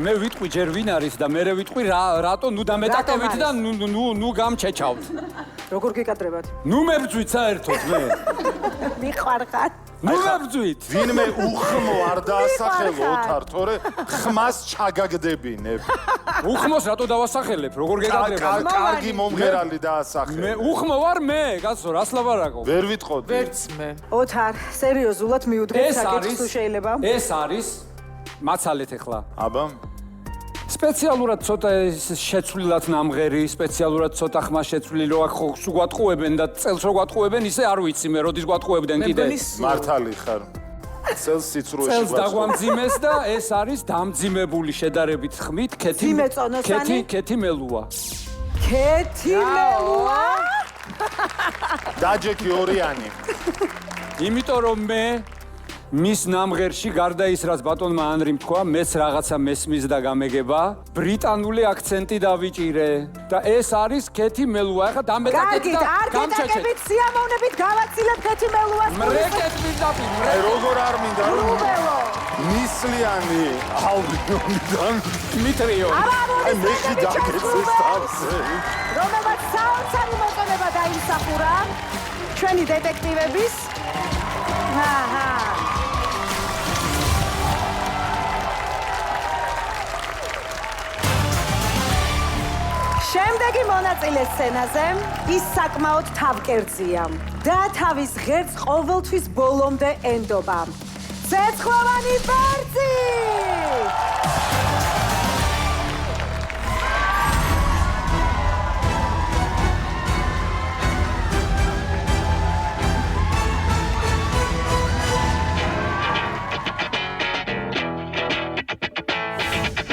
მე ვიტყვი ჯერ ვინ არის და მე ვიტყვი რატო ნუ დამეტაკევით და ნუ გამჩეჩავთ. როგორ გიკადრებათ? ნუ მებძვით საერთოდ მე. მიხარხარ. ნუ ვებძვით. ვინმე უხმო არ დაასახელო ოთარ, თორე ხმას ჩაგაგდებინებ. უხმოს რატო დავასახელებ? როგორ გეკადრება? კარგი მომღერალი დაასახელე. მე უხმო ვარ მე, კაცო, რას ლაპარაკობ? ვერ ვიტყოდი. ვერც მე. ოთარ, სერიოზულად მიუდგეთ საკითხს თუ შეიძლება? ეს არის მაცალეთ ახლა. აბა სპეციალურად ცოტა შეცვლილად ნამღერი, სპეციალურად ცოტა ხმა შეცვლილი რო აქ ხო გვატყუებენ და წელს რო გვატყუებენ, ისე არ ვიცი მე როდის გვატყუებდნენ კიდე. მართალი ხარ. წელს სიცრუეში წელს დაგვამძიმეს და ეს არის დამძიმებული შედარებით ხმით, ქეთი მელუა. ქეთი მელუა? დაჯექი ორიანი. იმიტომ რომ მე მის ნამღერში გარდა ის რაც ბატონმა ანრიმ თქვა, მეც რაღაცა მესმის და გამეგება, ბრიტანული აქცენტი დავიჭირე და ეს არის ქეთი მელუა. ახლა დამეტაკეთ და გამჩეჩეთ. კარგით, სიამოვნებით გავაცილებ ქეთი მელუას. მრეკეთით დაფი, როგორ არ მინდა რომ მისლიანი ალბომიდან დმიტრიო. აი მეხი დაგეცეს თავზე. რომელმაც საოცარი მოწონება დაიმსახურა ჩვენი დეტექტივების. აჰა. შემდეგი მონაწილე სცენაზე ის საკმაოდ თავკერძია და თავის ღერს ყოველთვის ბოლომდე ენდობა. ცეცხლოვანი ბერძი!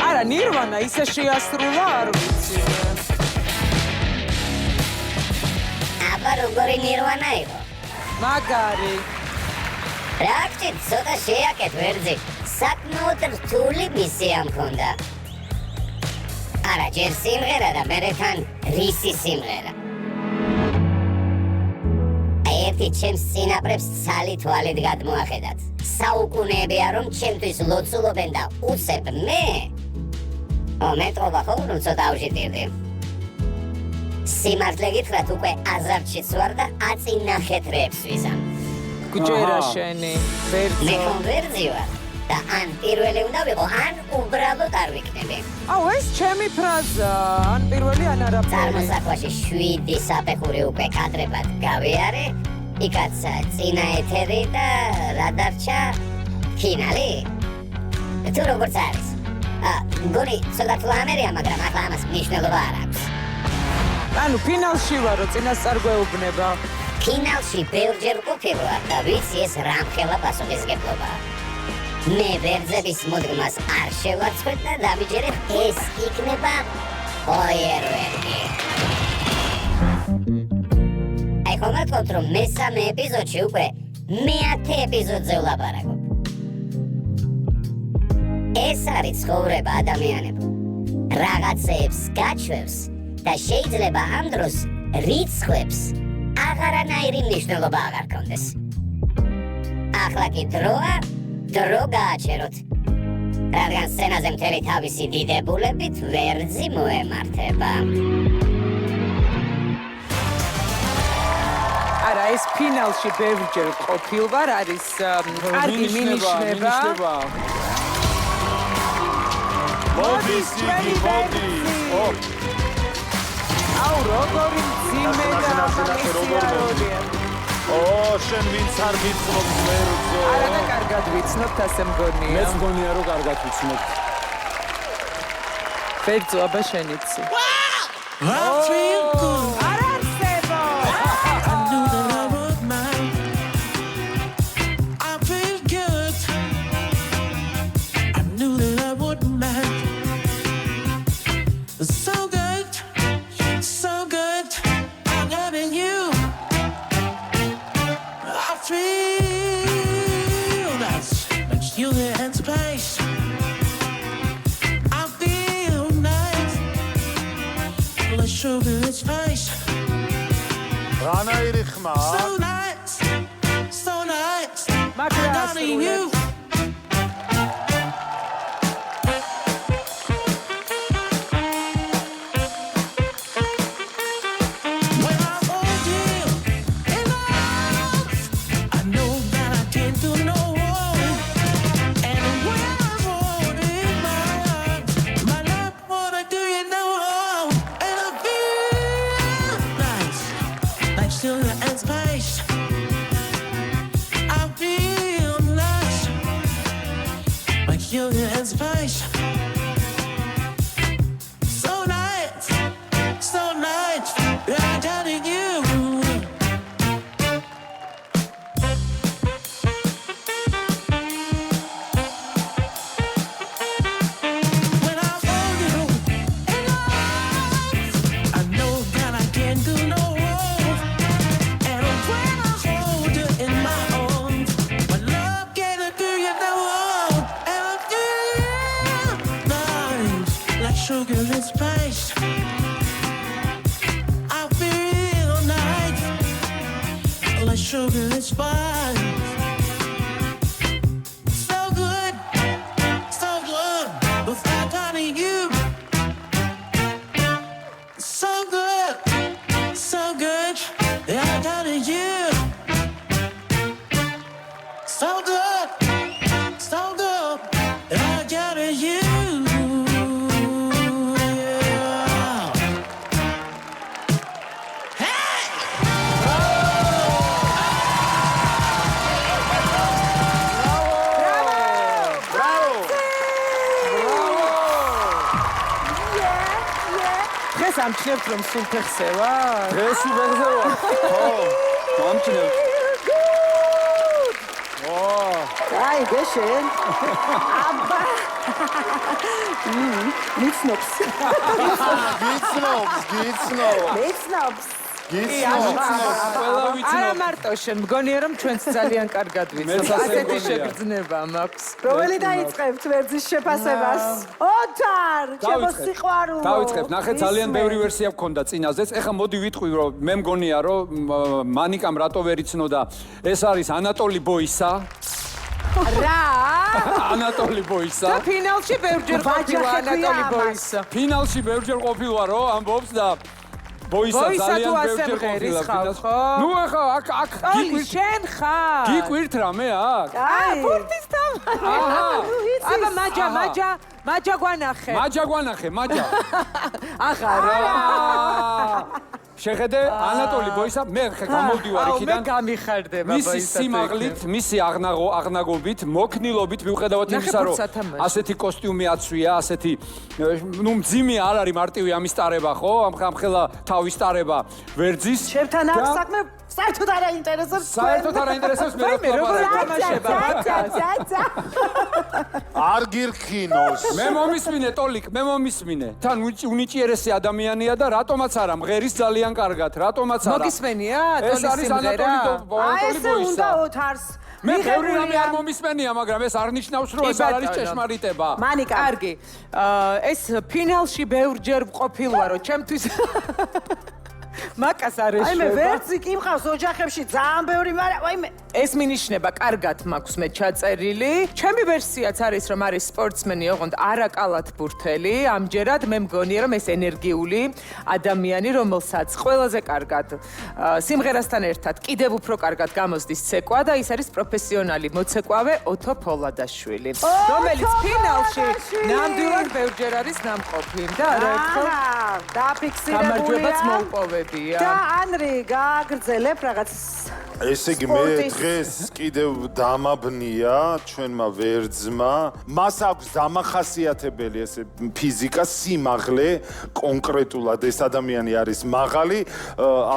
არა, ნირვანა ისე შეასრულა, არ ვიცი. აბა როგორი ნირვანა იყო? მაგარი. რა გჭირთ ცოტა შეაკეთ ვერძი. საკმაოდ რთული მისია მქონდა. არა, ჯერ სიმღერა და მერე თან რისი სიმღერა. ერთი ჩემს წინაპრებს ცალი თვალით გადმოახედათ. საუკუნეებია რომ ჩემთვის ლოცულობენ და უცებ მე მომეტყობა ხო რომ ცოტა ავშიტირდი. სიმართლე გითხრათ უკვე აზარტშიც ვარ და აწინახეთ რეებს ვიზამ. გჯერა შენი, ვერძო. მე ხომ ვერძი ვარ და ან პირველი უნდა ვიყო, ან უბრალოდ არ ვიქნები. აუ ეს ჩემი ფრაზა, ან პირველი ან არაფერი. წარმოსახვაში 7 საფეხური უკვე კადრებად გავიარე, იქაც წინა ეთერი და რა დარჩა ფინალი. თუ როგორც არის. გონი ცოტა თლამერია, მაგრამ ახლა ამას მნიშვნელობა არ აქვს. ანუ ფინალში ვარო, წინასწარ გვეუბნება. ფინალში ბევრჯერ ყოფილა და ვიცი ეს რამხელა პასუხისმგებლობაა. მე ვერძების მოდგმას არ შევარცხვეთ და დავიჯერებ ეს იქნება ფოიერვერკი. აი ხომ ვთქვათ რომ მესამე ეპიზოდში უკვე მე-10 ეპიზოდზე ვლაპარაკობ. ეს არის ცხოვრება ადამიანებო. რაღაცეებს გაჩვევს და შეიძლება ამ დროს რიცხვებს აღარანაირი მნიშვნელობა აღარ კონდეს. ახლა კი დროა, დრო გააჩეროთ. რადგან სცენაზე მთელი თავისი დიდებულებით ვერძი მოემართება. არა, ეს ფინალში ბევრჯერ ყოფილვარ, არის კარგი მინიშნება. მოდის იგი, მოდის. აუ, როგორი მძიმე და ამასიაროდი. შენ ვინც არ გიცნობ ვერძო. არა და კარგად ვიცნობთ, ასე მგონია. მეც მგონია რომ კარგად ვიცნობ. ვერძო, აბა შენიცი. არ არსებო! რანაირი ხმა? მაგრამ ასრულებს. I know that I can't do sugar and spice. So nice, I'm telling you. When I hold you in arms, I know that I can't do no wrong. And when I hold you in my arms, my love can't do you no wrong. And I feel nice, like sugar and spice. I feel nice, like sugar and spice. So good, without telling you. So good, I'm telling you. So good, I'm telling you. დღეს ამჩნევთ რომ სულ ფეხზე ვარ? დღესი ფეხზე ვარ. ხო, ამჩნევთ. აი, გეშენ. აბა. მიცნობს. მიცნობს. ყველა ვიცნობ. არა მარტო შენ მგონია რომ ჩვენც ძალიან კარგად ვიცნობ. ასეთი შეგრძნება მაქვს. რომელი დაიწყებთ ვერძის შეფასებას? ოთარ, ჩემო სიყვარულო. დავიწყებ. ნახე ძალიან ბევრი ვერსია გქონდა წინაზეც. ეხლა მოდი ვიტყვი რომ მე მგონია რომ მანიკამ რატო ვერ იცნოდა. ეს არის ანატოლი ბოისა. რა? ანატოლი ბოისა. და ფინალში ბევრჯერ ყოფილა ანატოლი ბოისა. ფინალში ბევრჯერ ყოფილა რომ ამბობს და ბოისა ძალიან ბევრჯერ ყოფილა ხო? ნუ ახლა აქ შენ ხარ? გიკვირთ რამე აქ? აი, ფურტის თამაში. აბა მაჯა გვანახე. მაჯა. აღარა. შეხედე ანატოლი ბოისა მე ხე გამოვდივარ იქიდან. მე გამიხარდება ბოისა. მისი სიმაღლით, მისი აღნაგობით, მოქნილობით მიუხედავად იმისა რომ ასეთი კოსტიუმი აცვია, ასეთი ნუ მძიმე არ არის მარტივი ამის ტარება ხო? ამხელა თავის ტარება ვერძის. ჩემთან აქვს საქმე საერთოდ არ აინტერესებს. მე როგორ ათამაშება მაგას? არ გირქინოს. მე მომისმინე ტოლიკ, თან უნიჭიერესი ადამიანია და რატომაც არა მღერის ძალიან კარგად, რატომაც არა. მოგისმენია ტოლის ეს არის სიმღერა? ანატოლი ბოისა. უნდა ოთარს. მე ბევრი რამე არ მომისმენია, მაგრამ ეს არ ნიშნავს რომ ეს არ არის ჭეშმარიტება. მანიკა. კარგი. ეს ფინალში ბევრჯერ ყოფილვარო, ჩემთვის მაკას არ ეშვება. აი მე ვერცი კი მყავს ოჯახებში ძალიან ბევრი, მაგრამ აი მე ეს მინიშნება კარგად მაქვს მე ჩაწერილი. ჩემი ვერსიაც არის რომ არის სპორტსმენი, ოღონდ არა კალათბურთელი. ამჯერად მე მგონია რომ ეს ენერგიული ადამიანი, რომელსაც ყველაზე კარგად სიმღერასთან ერთად კიდევ უფრო კარგად გამოსდის ცეკვა და ის არის პროფესიონალი მოცეკვავე ოთო ფოლადაშვილი, რომელიც ფინალში ნამდვილად ბევრჯერ არის ნამყოფი და არაერთხელ დაფიქსირებულია. მოუპოვებია. და ანრი გააგრძელებ რაღაც ესე იგი მე დღეს კიდევ დამაბნია ჩვენმა ვერძმა. მას აქვს დამახასიათებელი ესე ფიზიკა, სიმაღლე, კონკრეტულად ეს ადამიანი არის მაღალი,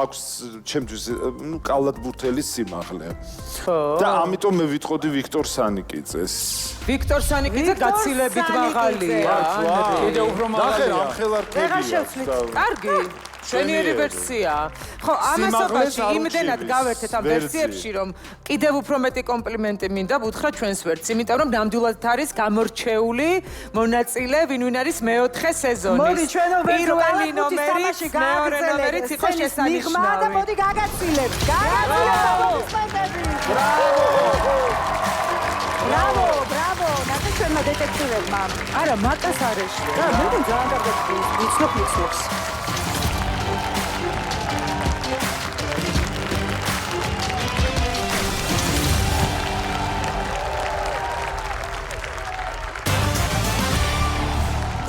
აქვს ჩემთვის ნუ კალათბურთელის სიმაღლე. და ამიტომ მე ვიტყოდი ვიქტორ სანიკიძეს. ვიქტორ სანიკიძე გაცილებით მაღალია. კიდე უფრო მაღალია. ნახე, ამხელა რკებია. კარგი. შენიერი ვერსია. ხო, ამასობაში იმდენად გავერთეთ ამ ვერსიებში, რომ კიდევ უფრო მეტი კომპლიმენტი მინდა ვუთხრა ჩვენს ვერს, იმიტომ რომ ნამდვილად არის გამორჩეული მონაწილე, ვინ არის მეოთხე სეზონის. მოდი ჩვენო პირველი ნომერიც, მეორე ნომერიც იყო შესანიშნავი. და მოდი გაგაცილებთ. ბრავო, ნახე ჩვენმა დეტექტივებმა. არა, მაკას არ ეშვა. რა, მე ძალიან კარგად ვიცნობს.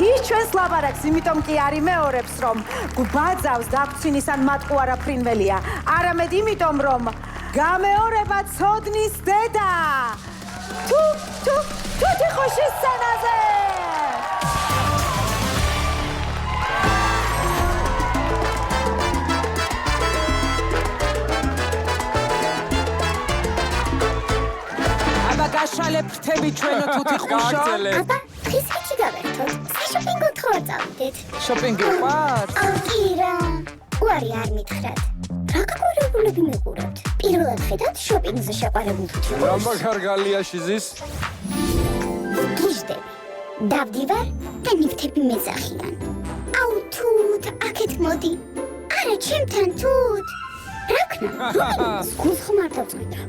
ის ჩვენს ლაბარაკს იმიტომ კი არ იმეორებს, რომ გვბაძავს დაგცინის ან მატყუარა ფრინველია, არამედ იმიტომ, რომ გამეორება ცოდნის დედა. თუ თუთიყუშის სცენაზე. აბა გაშალე ფრთები ჩვენო თუთიყუშო. აბა, დღეს იქი გავერთოთ. საშოპინგო თხოვარ წავიდეთ. შოპინგი ვარ? კი რა. უარი არ მითხრათ. რა გაყურებულები მიყურებთ? პირველად ხედავთ შოპინგზე შეყარებულ თუთიყუშს. რამბა კარგალია შიზის? გიჟდები. დავდივარ და ნივთები მეძახიან. აუ თუთ, აქეთ მოდი. არა, ჩემთან თუთ. რა ქნა? გულს ხმარ დავწყვიტა.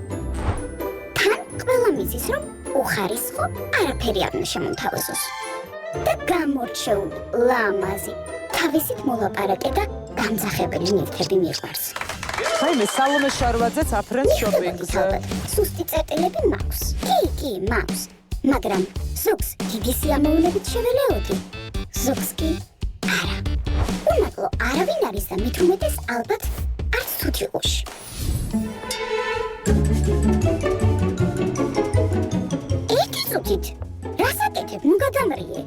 თან ყველა მიზის, რომ უხარისხო არაფერი არ უნდა შემომთავაზოს. და გამორჩეული ლამაზი, თავისით მოლაპარაკე და გამძახებელი ნივთები მიყვარს. მე სალომე შარვაძეც აფრენს შოპინგზე. სუსტი წერტილები მაქვს. კი, მაქვს. მაგრამ ზოგს დიდი სიამოვნებით შეველეოდი. ზოგს კი არა. უმოკლო არავინ არის და მით უმეტეს ალბათ არც თუთიყუში. ეკიზუთით, რას აკეთებ, ნუ გადამრიე.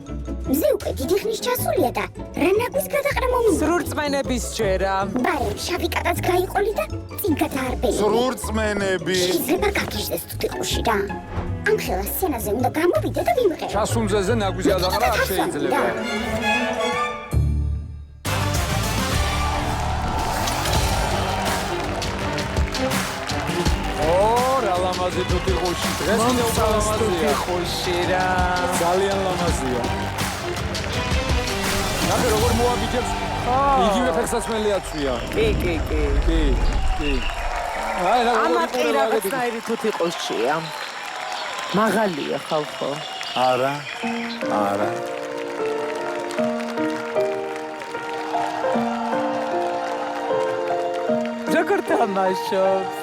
მზე უკვე დიდი ხნის ჩასულია და რა ნაგვის გადაყრა მომინდა. სრურწმენების ჯერა. ბარემ შავი კატაც გაიყოლი და წინ გადაარბენი. სრურწმენები. შეიძლება გაგიჟდეს თუთიყუში რა. ამ ხელა სცენაზე უნდა გამოვიდე და ვიმღერე. ჩასუნძეზე ნაგვის გადაყრა არ შეიძლება. რა ლამაზი თუთიყუში. დღეს მინდა ლამაზია. თუთიყუში რა. ძალიან ლამაზია. ნახე როგორ მოაბიჯებს. იგივე ფეხსაცმელი აწვია. კი. აი რა ამაყი რაღაცნაირი თუთიყუშია. მაღალია ხალხო. არა. როგორ თამაშობს?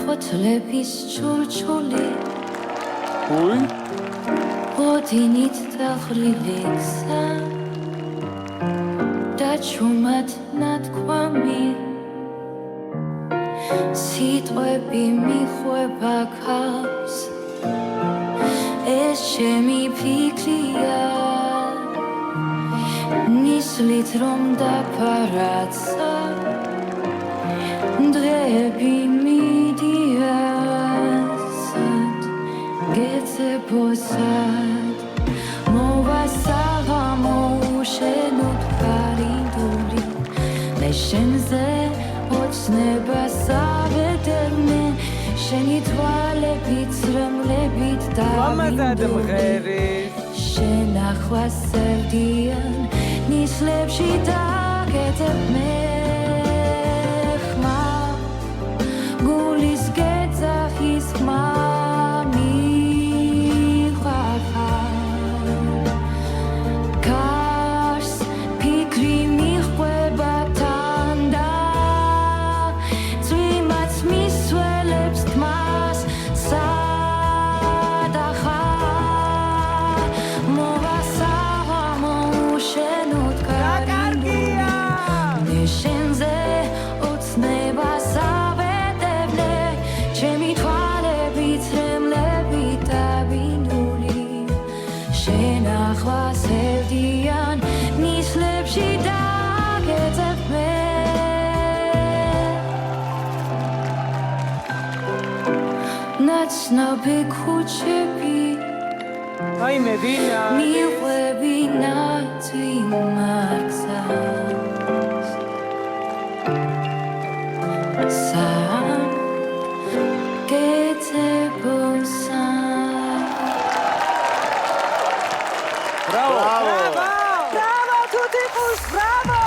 ფოთლების ჩურჩული უი ოდინით დაღრილიქსა და ჩუმად ნათქვამი სიტყვები მიხვება ქავს ეს ჩემი ფიქრია ნისლით რომ დაფარაცა დღეები მიდიასად გეცებოსად მოვასაღა მოუშენოთ ფარიდული მე შენზე ოცნებას ავედერმე შენი თვალები ცრემლებით დავინდული შენახვა სევდიან ნისლებში დაგეთებ მე ხმა გულის გეძახის ხმა ნაცნობი ქუჩები აი მე ვინა მიყვები ნაცვი მარცას სამ გეცებოსა Bravo, თუთიყუშ, bravo!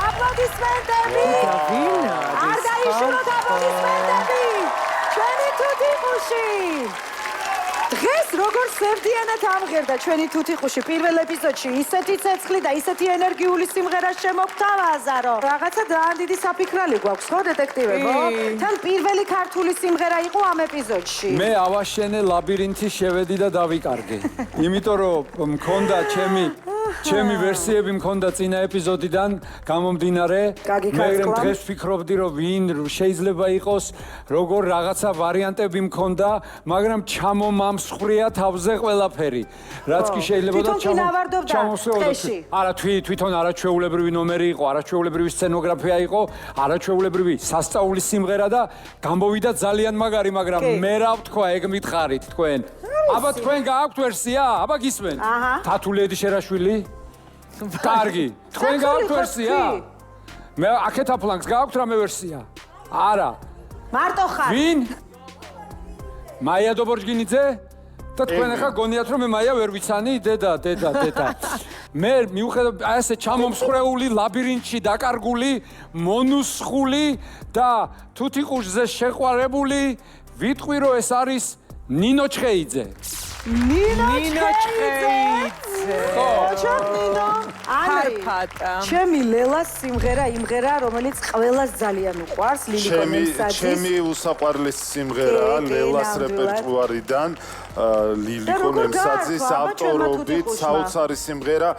აპლოდისმენტები! არ დაიშუროთ აპლოდისმენტები! ჩვენი თუთიყუში! დღეს როგორც სევდიანად ამღერდა ჩვენი თუთიყუში პირველ ეპიზოდში, ისეთი ცეცხლი და ისეთი ენერგიული სიმღერა შემოგთავაზა, რომ რაღაცა ძალიან დიდი საფიქრალი გვაქვს, ხო, დეტექტივებო? თან პირველი ქართული სიმღერა იყო ამ ეპიზოდში. მე ავაშენე ლაბირინთი შევედი და დავიკარგე. იმიტომ რომ მქონდა ჩემი ვერსიები მქონდა წინა ეპიზოდიდან გამომდინარე. მე დღეს ვფიქრობდი რომ ვინ შეიძლება იყოს, როგორ რაღაცა ვარიანტები მქონდა, მაგრამ ჩამომამსხვრია თავზე ყველაფერი. რაც კი შეიძლება და ჩამოსვეოდა. არა, თვითონ არაჩვეულებრივი ნომერი იყო, არაჩვეულებრივი სცენოგრაფია იყო, არაჩვეულებრივი სასწაულის სიმღერა და გამოვიდა ძალიან მაგარი, მაგრამ მე რა ვთქვა, ეგ მითხარით თქვენ. აბა თქვენ გააქვთ ვერსია? აბა გისმენთ? თათული ედიშერაშვილი? კარგი. თქვენ გააქვთ ვერსია? მე აქეთა ფლანგს გააქვთ რამე ვერსია? არა. მარტო ხარ. ვინ? მაია დობორჯგინიძე? და თქვენ ახლა გონიათ რომ მე მაია ვერ ვიცანი? დედა. მე მიუხედავად ასე ჩამომსხვრეული ლაბირინთში დაკარგული, მონუსხული და თუთიყუშზე შეყვარებული, ვიტყვი რომ ეს არის ნინო ჩხეიძე. ნინო ჩხეიძე. ხო, ნინო. ფარფატა. ჩემი ლელას სიმღერა იმღერა, რომელიც ყველას ძალიან უყვარს, ლილიკო ნემსაძის. ჩემი უსაყვარლესი სიმღერაა ლელას რეპერტუარიდან. ლილიკო ნემსაძის ავტორობით საოცარი სიმღერა.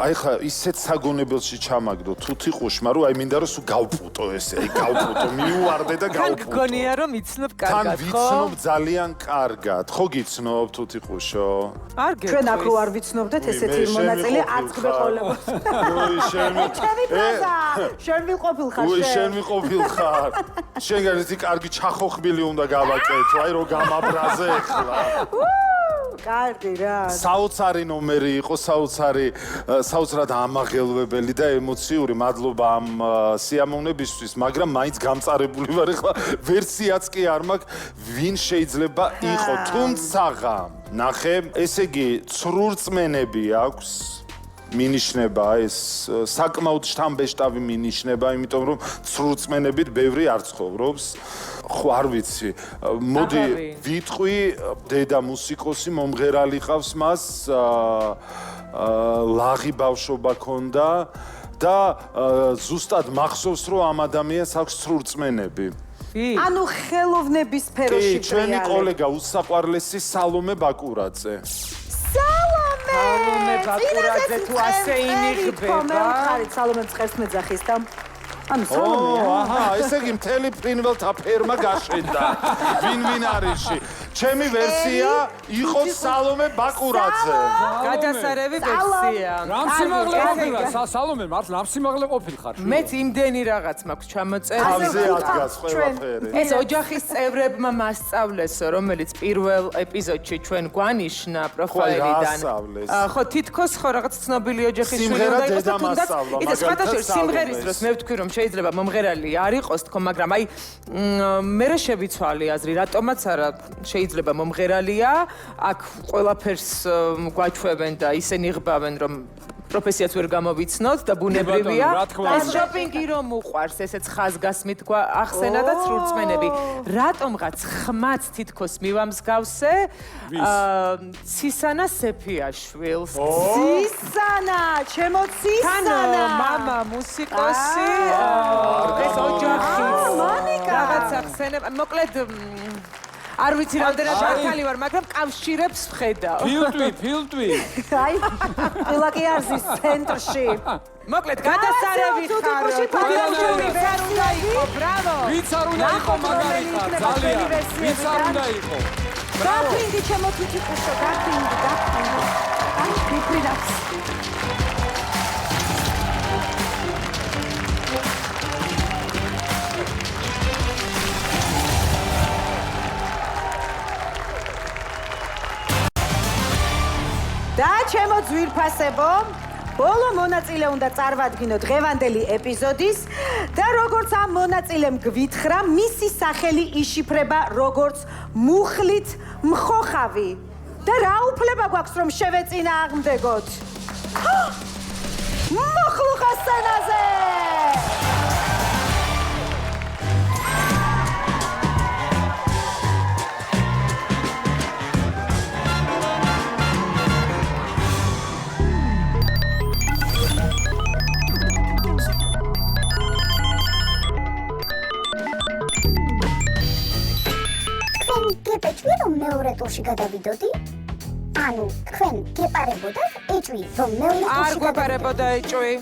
აი ხა ისეთ საგონებელში ჩამაგდო თუთიყუშმა, რომ აი მინდა რომ სულ გავპუტო ესე, აი გავპუტო, მიუვარდე და გავპუტო. თან გგონია რომ იცნობ კარგად, ხო? თან ვიცნობ ძალიან კარგად. ხო გიცნობ თუთიყუშო? არ გეკითხე. ჩვენ აქ რო არ ვიცნობდეთ ესეთი მონაწილე არც გეყოლებოდა. უი შენ ვიყოფილ ხარ. უი შენ ვიყოფილ ხარ. შენ გარეთი კარგი ჩახოხბილი უნდა გავაკეთო, აი რო გამაბრაზე ხლა. კარგი რა. საოცარი ნომერი იყო, საოცრად ამაღელვებელი და ემოციური. მადლობა ამ სიამოვნებისთვის, მაგრამ მაინც გამწარებული ვარ ახლა. ვერსიაც კი არ მაქვს, ვინ შეიძლება იყო. თუმცა ნახე, ესე იგი, ცრურწმენები აქვს. მინიშნება ეს საკმაოდ შთამბეშტავი მინიშნება, იმიტომ რომ ცრურწმენებით ბევრი არ ცხოვრობს. ხო არ ვიცი. მოდი ვიტყვი, დედა მუსიკოსი მომღერალი ყავს მას, ლაღი ბავშვობა ქონდა და ზუსტად მახსოვს რომ ამ ადამიანს აქვს ცრურწმენები. ანუ ხელოვნების სფეროში კი, ჩვენი კოლეგა უსაყვარლესი სალომე ბაკურაძე. სალომე ბაკურაძე თუ ასე ინიღბება. მე ვხარით სალომე ცხერთმეძახის და ანუ სალომე. აჰა, ესე იგი მთელი ფრინველთა ფერმა გაშენდა. ვინ არისში. ჩემი ვერსია იყო სალომე ბაკურაძე. გადასარევი ვერსია. რამ სიმაღლე ყოფილა? სალომე მართლა რამ სიმაღლე ყოფილხარ? მეც იმდენი რაღაც მაქვს ჩამოწერილი. თავზე ადგას ყველაფერი. ეს ოჯახის წევრებმა მასწავლესო, რომელიც პირველ ეპიზოდში ჩვენ გვანიშნა პროფაილიდან. ხო, თითქოს ხო რაღაც ცნობილი ოჯახის შვილი და იყო თუნდაც ეს სხვადასხვა სიმღერის დროს მე ვთქვი რომ შეიძლება მომღერალი არ იყოს თქო, მაგრამ აი მე შევიცვალე აზრი, რატომაც არა შეიძლება მომღერალია, აქ ყველაფერს გვაჩვევენ და ისინი იღბავენ რომ პროფესიაც ვერ გამოვიცნოთ და ბუნებრივია. ეს შოპინგი რომ უყვარს, ესეც ხაზგასმით ახსენა და ცრურწმენები. რატომღაც ხმაც თითქოს მივამსგავსე ცისანა სეფიაშვილს. ცისანა, ჩემო ცისანა. მამა მუსიკოსი, ეს ოჯახი. რაღაცა ხსენება, მოკლედ არ ვიცი რამდენად მართალი ვარ, მაგრამ კავშირებს ვხედავ. ფილტვი. აი, ყილაკიარზის ცენტრში. მოკლედ, გადასარევი ხარ. ვიც არ უნდა იყო, ბრავო. ვიც არ უნდა იყო, მაგარი ხარ, ძალიან. ვიც არ უნდა იყო. გაფრინდი ჩემო თუთიყუშო, გაფრინდი. აი, ვიფრინავს. და ჩემო ძვირფასებო, ბოლო მონაწილე უნდა წარვადგინოთ დღევანდელი ეპიზოდის და როგორც ამ მონაწილემ გვითხრა, მისი სახელი იშიფრება როგორც მუხლით მხოხავი. და რა უფლება გვაქვს რომ შევეწინააღმდეგოთ? მუხლუხა სცენაზე! ტურში გადავიდოდი, ანუ თქვენ გეპარებოდათ ეჭვი, რომ მეორე ტურში არ გვეპარებოდა ეჭვი.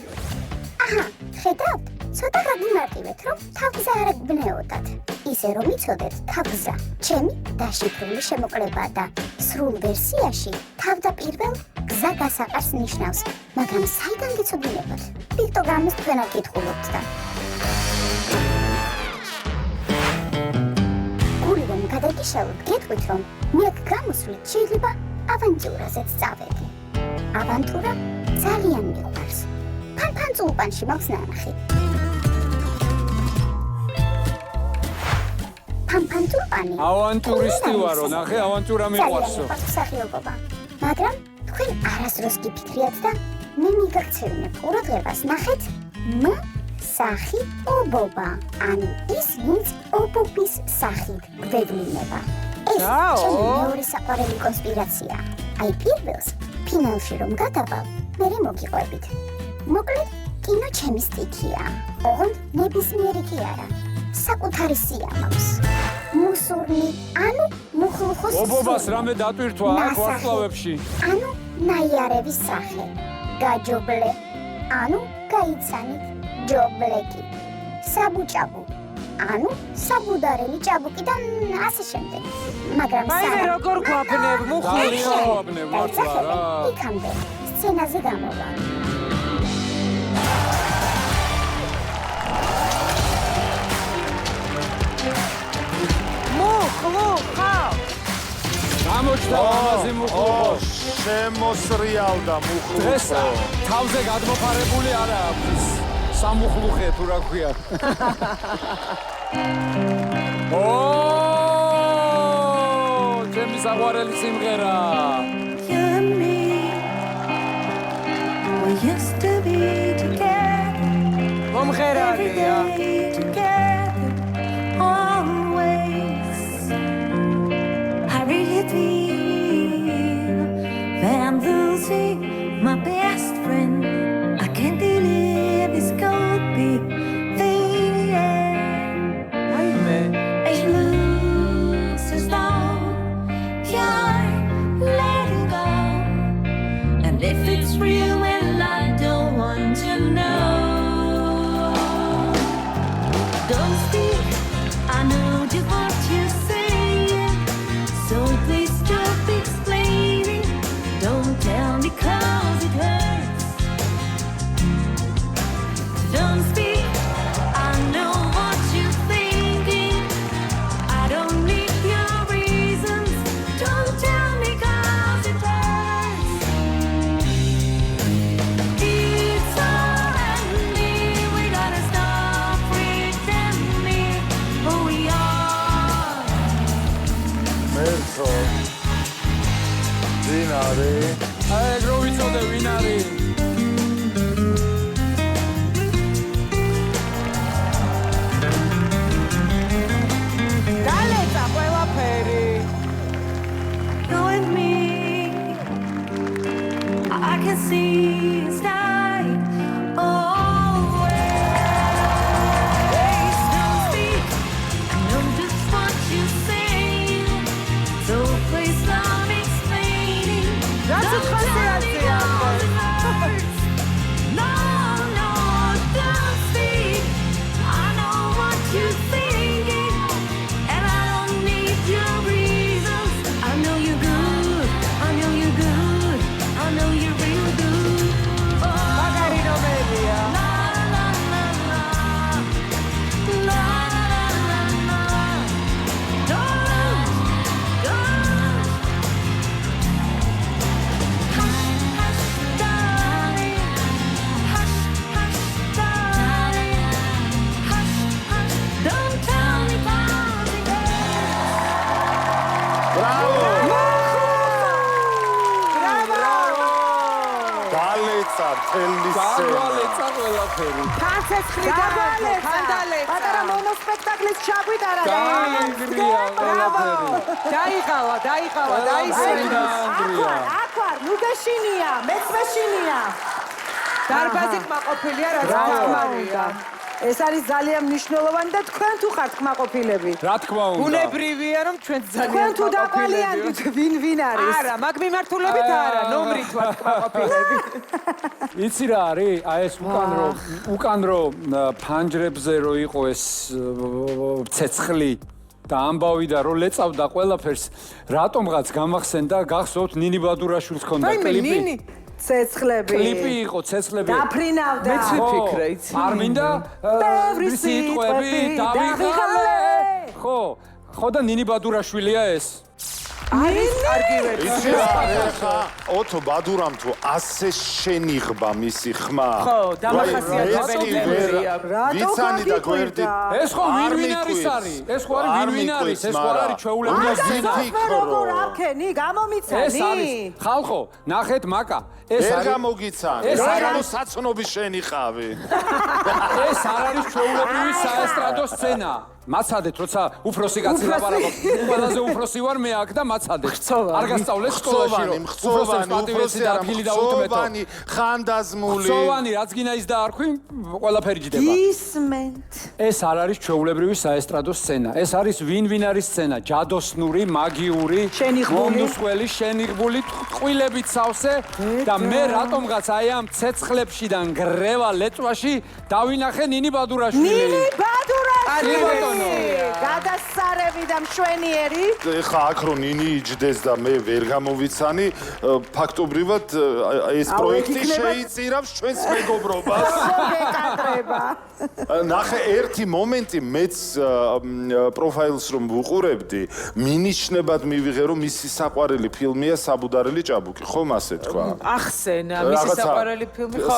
აჰა, ხედავთ? ცოტა გაგიმარტივეთ, რომ თავგზა არ გბნეოდათ. ისე რომ იცოდეთ, თავგზა ჩემი დაშიფრული შემოკლება და სრულ ვერსიაში თავდაპირველ გზა გასაყარს ნიშნავს, მაგრამ საიდან გეცოდინებათ? პიქტოგრამის თქვენ არ გითხულობთ და გული რომ გადაგიშალოთ, გეტყვით, რომ მე აქ გამოსვლით შეიძლება ავანტიურაზეც წავედი. ავანტურა ძალიან მიყვარს. ფანფანწულპანში მაქვს ნანახი. ფანფანწულპანი. ავანტურისტი ვარო, ნახე, ავანტურა მიყვარსო. სახიობობა. მაგრამ თქვენ არასდროს გიფიქრიათ და მე მიგაქცევინებ ყურადღებას, ნახეთ, სახი ობობა. ანუ ის ვინც ობობის სახით გვევლინება. ეს ჩემი მეორე საყვარელი კონსპირაცია. აი პირველს ფინალში რომ გადავალ, მერე მოგიყვებით. მოკლედ, კინო ჩემი სტიქია. ოღონდ ნებისმიერი კი არა. საკუთარი სია მაქვს. მუსურნი, ანუ მუხლუხოს ობობას რამე დატვირთვა აქ ვარსკვლავებში. ანუ ნაიარევის სახე. გაჯობლე, ანუ გაიცანით ჯობლეკი. საბუჭაბუ, ანუ საბუდარელი ჭაბუკი და ასე შემდეგ. მაგრამ მაინე როგორ გვაბნებ, მუხლური გვაბნებ, მართლა რა. იქამდე სცენაზე გამოვა. მუხლუხა გამოჩნდა ამაზე მუხლუხო. შემოსრიალდა მუხლუხო. დღეს თავზე გადმოფარებული არა აქვს სამუხლუხე თუ რა ქვია. ჩემი საყვარელი სიმღერა. You and me, we used to be together. მომღერალია. Together, always. I really feel that I'm losing my best friend. I can't believe this could be the end. It looks as though you're letting go. And if it's real, well, I don't want to know. Don't speak, I know just what you're saying. So please stop explaining. Don't tell me 'cause it hurts. Don't speak, I know what you're thinking. I don't need your reasons. Don't tell me 'cause it hurts. It's all ending. We gotta stop pretending who we are. მერცო დინარე აი რო ვიცოდე ვინ არის. გალეცა ყველაფერი. You and me, I can see it's time. Always don't speak. I know just what you're saying. So please stop explaining. That's a Don't tell me conspiracy, 'cause it hurts. No, no, don't speak. I know what you're thinking, and I don't need your reasons. I know you're good. I know you're good. I know you're real good. მაგარი ნომერია. La la la la. La la la la. Don't. Hush, hush, darling. Hush, hush, darling. Hush, hush. Don't tell me 'cause it hurts. ბრავო ბრავო. გალეცა თელისე გაგვალეცა ყველაფერი. პატარა მონოსპექტაკლის ჩაგვიტარა და გაიგრია ყველაფერი. დაიღალა, დაისვენა. აქვარ, ნუგეშინია, მეცმეშინია. დარბაზით მაყოფილია რაც თამარია. ეს არის ძალიან მნიშვნელოვანი და თქვენ თუ ხართ კმაყოფილები? რა თქმა უნდა. ბუნებრივია რომ ჩვენ ძალიან თქვენ თუ დაყალიანდით ვინ არის? არა, მაგ მიმართულებით არა, ნომრით ვარ კმაყოფილები. იცი რა არის? აი ეს უკან რომ ფანჯრებზე რო იყო ეს ცეცხლი და ამბავი და რო ლეწავდა ყველაფერს, რატომღაც გამახსენდა, გახსოვთ ნინი ბადურაშვილს ქონდა კლიპი. ნინი ცეცხლები. კლიპი იყო ცეცხლები. დაფრინავდა. მეც ვიფიქრე, იცი? არ მინდა ბევრი სიტყვები დავიღალე. ხო და ნინი ბადურაშვილია ეს. არის კარგივები. იცი რა არის ხა ოთო ბადურამ თუ ასე შენიღბა მისი ხმა. ხო, დამახასიათებელია. ვიცანი და გვერდი. ეს ხო ვინ არის არის? ეს ხო არის ვინ არის? ეს ხო არის ჩვეულებრივი როგორ არქენი, გამომიცანი? ეს არის ხალხო, ნახეთ მაკა. ეს არ არის გამოგიცანი. ეს რა არის- გამოსაცნობი შენიხავი. ეს არ არის ჩვეულებრივი საესტრადო სცენა. მაცადეთ, როცა უფროსი კაცი ლაპარაკობს. ყველაზე უფროსი ვარ მე აქ და მაცადეთ. არ გასწავლეთ სკოლაში რომ უფროსი არა, ხმწოვანი, ხანდაზმული. ხმწოვანი, რაც გინდა ის დაარქვი, ყველაფერი ჯდება. ისმენთ. ეს არ არის ჩვეულებრივი საესტრადო სცენა. ეს არის ვინ არის სცენა, ჯადოსნური, მაგიური, მომნუსხველი, შენიღბული, ტყვილებით სავსე და მე რატომღაც აი ამ ცეცხლებშიდან გრევა ლეწვაში დავინახე ნინი ბადურაშვილი. ნინი ბადურაშვილი. ბატონო. გადასარევი და მშვენიერი. ეხა აქ რო ნინი იჯდეს და მე ვერ გამოვიცანი, ფაქტობრივად ეს პროექტი შეიწირავს ჩვენს მეგობრობას. გეკადრება. ნახე ერთი მომენტი მეც პროფაილს რომ ვუყურებდი, მინიშნებად მივიღე რომ მისი საყვარელი ფილმია საბუდარელი ჭაბუკი, ხომ ასე თქვა? ახსენა მისი საყვარელი ფილმი ხო?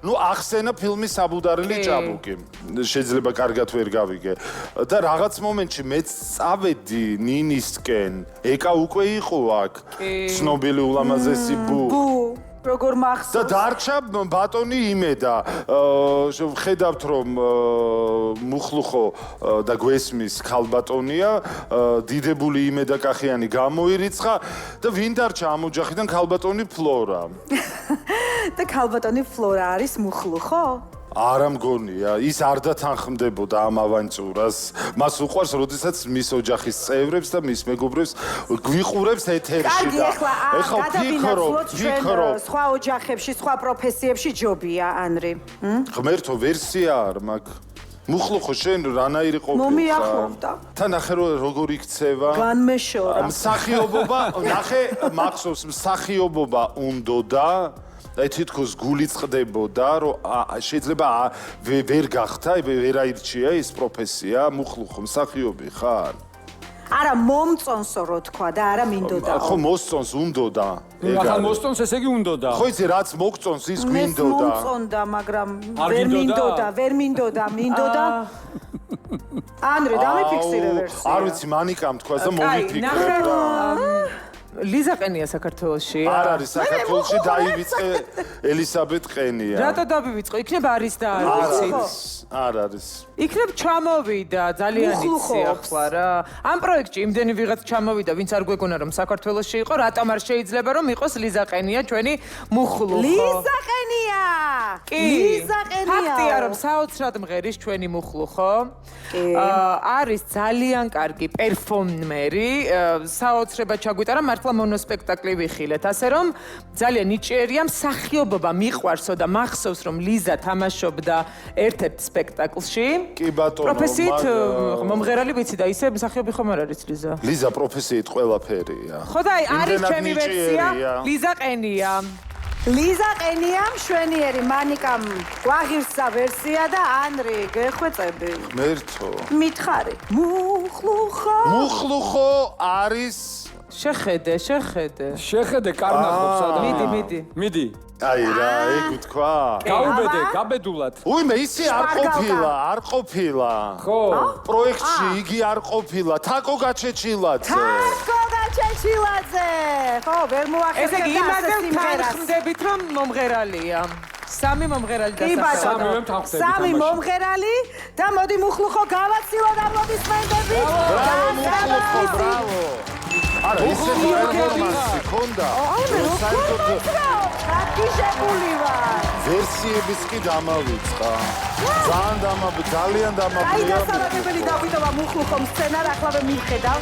ნუ ახსენა ფილმი საბუდარელი ჭაბუკი. შეიძლება კარგად ვერ გავიგე. და რაღაც მომენტში მეც წავედი ნინისკენ, ეკა უკვე იყო აქ ცნობილი ულამაზესი ბუ. როგორ მახსოვს? და დარჩა ბატონი იმედა. ხედავთ რომ მუხლუხო და გვესმის ქალბატონია, დიდებული იმედა კახიანი გამოირიცხა და ვინ დარჩა ამ ოჯახიდან ქალბატონი ფლორა. და ქალბატონი ფლორა არის მუხლუხო? არა მგონია, ის არ დათანხმდებოდა ამ ავანტიურას. მას უყვარს, როდესაც მის ოჯახის წევრებს და მის მეგობრებს გვიყურებს ეთერში და ეხლა ვფიქრობ, სხვა ოჯახებში, სხვა პროფესიებში ჯობია, ანრი. ღმერთო ვერსია არ მაგ. მუხლუხო შენ რანაირი ყოფილი ხარ? მომიახლოვდა. თან ნახე როგორ იქცევა? განმეშორა. მსახიობობა, ნახე მახსოვს მსახიობობა უნდოდა და თითქოს გული წყდებოდა, რომ შეიძლება ვერ გახდა, ვერ აირჩია ეს პროფესია, მუხლუხო მსახიობი ხარ? არა, მომწონსო რო თქვა და არა მინდოდა. ხო, მოსწონს უნდოდა. ახლა მოსწონს ესე იგი უნდოდა. ხო იცი რაც მოგწონს ის გვინდოდა. მე მომწონდა, მაგრამ ვერ მინდოდა. ანრი, დამიფიქსირე ვერსია. არ ვიცი, მანიკამ თქვა და მოვიფიქრე რა. ლიზა ყენია საქართველოში. არ არის საქართველოში, დაივიწყე ელისაბედ ყენია. რატო დავივიწყო? იქნებ არის და არ ვიცით. არ არის. იქნებ ჩამოვიდა, ძალიან იცი ახლა რა. ამ პროექტში იმდენი ვიღაც ჩამოვიდა, ვინც არ გვეგონა რომ საქართველოში იყო, რატომ არ შეიძლება რომ იყოს ლიზა ყენია ჩვენი მუხლუხო. ლიზა ყენია! კი. ლიზა ყენია. ფაქტია რომ საოცრად მღერის ჩვენი მუხლუხო. არის ძალიან კარგი პერფორმერი, საოცრება ჩაგვიტარა, მართლა მონოსპექტაკლი ვიხილეთ, ასე რომ ძალიან ნიჭიერია, მსახიობობა მიყვარსო და მახსოვს რომ ლიზა თამაშობდა ერთ-ერთ სპექტაკლში. კი ბატონო, პროფესიით მომღერალი ვიცი და ისე მსახიობი ხომ არ არის ლიზა? ლიზა პროფესიით ყველაფერია. ხო და არის ჩემი ვერსია, ლიზა ყენია. ლიზა ყენია მშვენიერი, მანიკამ გვაღირსა ვერსია და ანრი გეხვეწები. მერთო. მითხარი. მუხლუხო. მუხლუხო არის შეხედე კარნახობს და მიდი აი რა, ეგ უთქვა. გაუბედე, გაბედულად. უიმე ისი არ ყოფილა. ხო. პროექტში იგი არ ყოფილა. თაკო გაჩეჩილაძე. ხო, ვერ მოახერხებდა. ესე იგი იმაზე თანხმდებით რომ მომღერალია. სამი მომღერალი დასახელდა. სამი მომღერალი და მოდი მუხლუხო გავაცილოთ აპლოდისმენტებით. ბრავო მუხლუხო, ბრავო. არა, ისეთი პერფორმანსი ქონდა. საერთოდ გაგიჟებული ვარ. ვერსიების კი დამავიწყა. ძალიან აი დასაბუთებელი დავითოვა მუხლუ ხომ სცენარ ახლავე მივხედავ.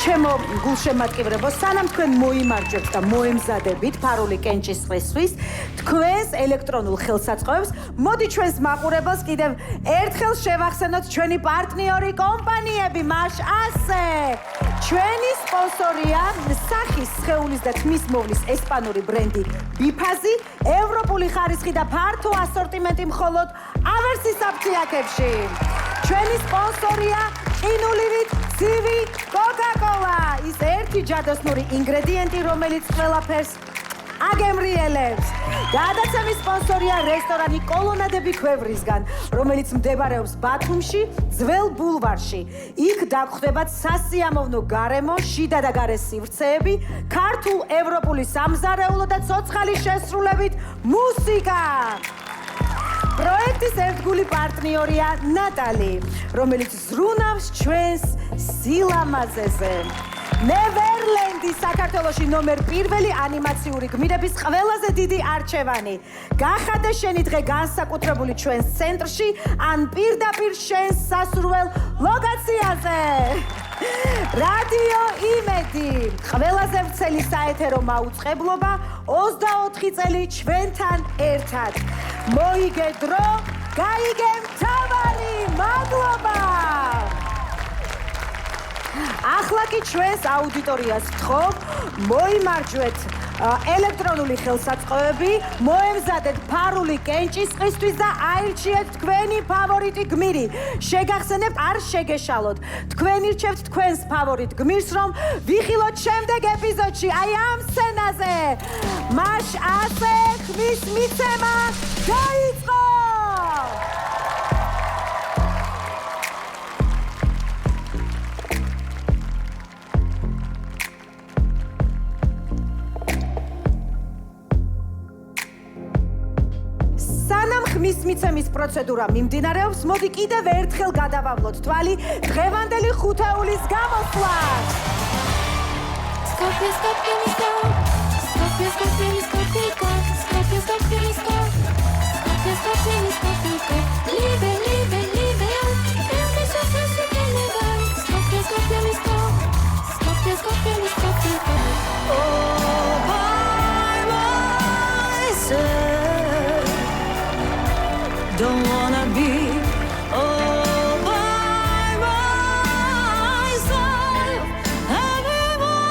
ჩემო გულშემატკივრებო, სანამ თქვენ მოიმარჯვებთ და მოემზადებით ფარული კენჭისყრისთვის, თქვენს ელექტრონულ ხელსაწყოებს, მოდი ჩვენს მაყურებელს კიდევ ერთხელ შევახსენოთ ჩვენი პარტნიორი კომპანიები, მაშ ასე. ჩვენი სპონსორია სახის, სხეულის და თმის მოვლის ესპანური ბრენდი ბიფაზი, ევროპული ხარისხი და ფართო ასორტიმენტი მხოლოდ ავერსის აფთიაქებში. ჩვენი სპონსორია ყინულივით ცივი კოკა-კოლა, ის ერთი ჯადოსნური ინგრედიენტი, რომელიც ყველაფერს აგემრიელებს. გადაცემის სპონსორია რესტორანი კოლონადები ქვევრისგან, რომელიც მდებარეობს ბათუმში, ძველ ბულვარში. იქ დაგხვდებათ სასიამოვნო გარემო, შიდა და გარე სივრცეები, ქართულ ევროპული სამზარეულო და ცოცხალი შესრულებით მუსიკა. პროექტის ერთგული პარტნიორია ნატალი, რომელიც ზრუნავს ჩვენს სილამაზეზე. ნევერლენდი საქართველოში ნომერ 1 ანიმაციური გმირების ყველაზე დიდი არჩევანი. გახადე შენი დღე განსაკუთრებული ჩვენს ცენტრში ან პირდაპირ შენს სასურველ ლოკაციაზე. რადიო იმედი, ყველაზე ვრცელი საეთერო მაუწყებლობა 24 წელი ჩვენთან ერთად. მოიგე დრო, გაიგე მთავარი, მადლობა! ახლა კი ჩვენს აუდიტორიას ვთხოვ, მოიმარჯვეთ ელექტრონული ხელსაწყოები, მოემზადეთ ფარული კენჭისყრისთვის და აირჩიეთ თქვენი ფავორიტი გმირი. შეგახსენებთ, არ შეგეშალოთ. თქვენ ირჩევთ თქვენს ფავორიტ გმირს, რომ ვიხილოთ შემდეგ ეპიზოდში, აი ამ სცენაზე. მაშ ასე ხმის მიცემა დაიწყო! ხმის მიცემის პროცედურა მიმდინარეობს, მოდი კიდევ ერთხელ გადავავლოთ თვალი დღევანდელი ხუთეულის გამოსვლას. Don't wanna be all by myself anymore.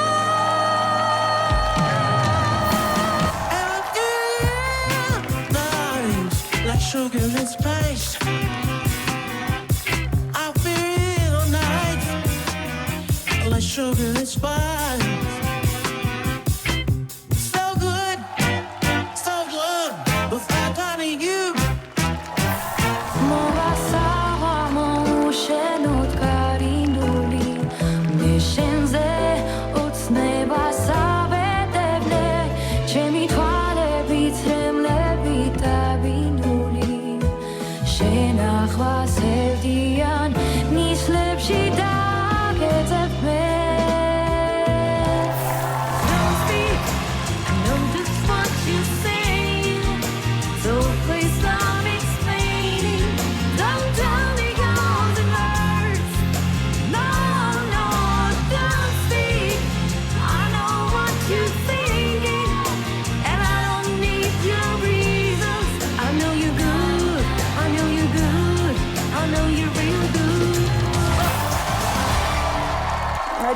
And nice like sugar and spice. I feel nice like sugar and spice. So good without touching you.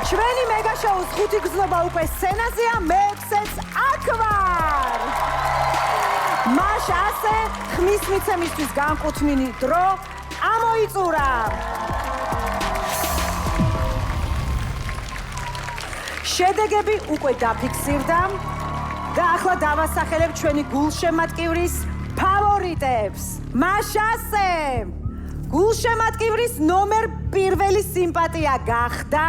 ჩვენი მეგა შოუს ხუთი გზნობა უკვე სცენაზეა, მე-6-ს აქ ვარ. მაშ ასე ხმის მიცემისთვის განკუთვნილი დრო ამოიწურა. შედეგები უკვე დაფიქსირდა და ახლა დავასახელებ ჩვენი გულშემატკივრის ფავორიტებს. მაშ ასე გულშემატკივრის ნომერ 1 სიმპათია გახდა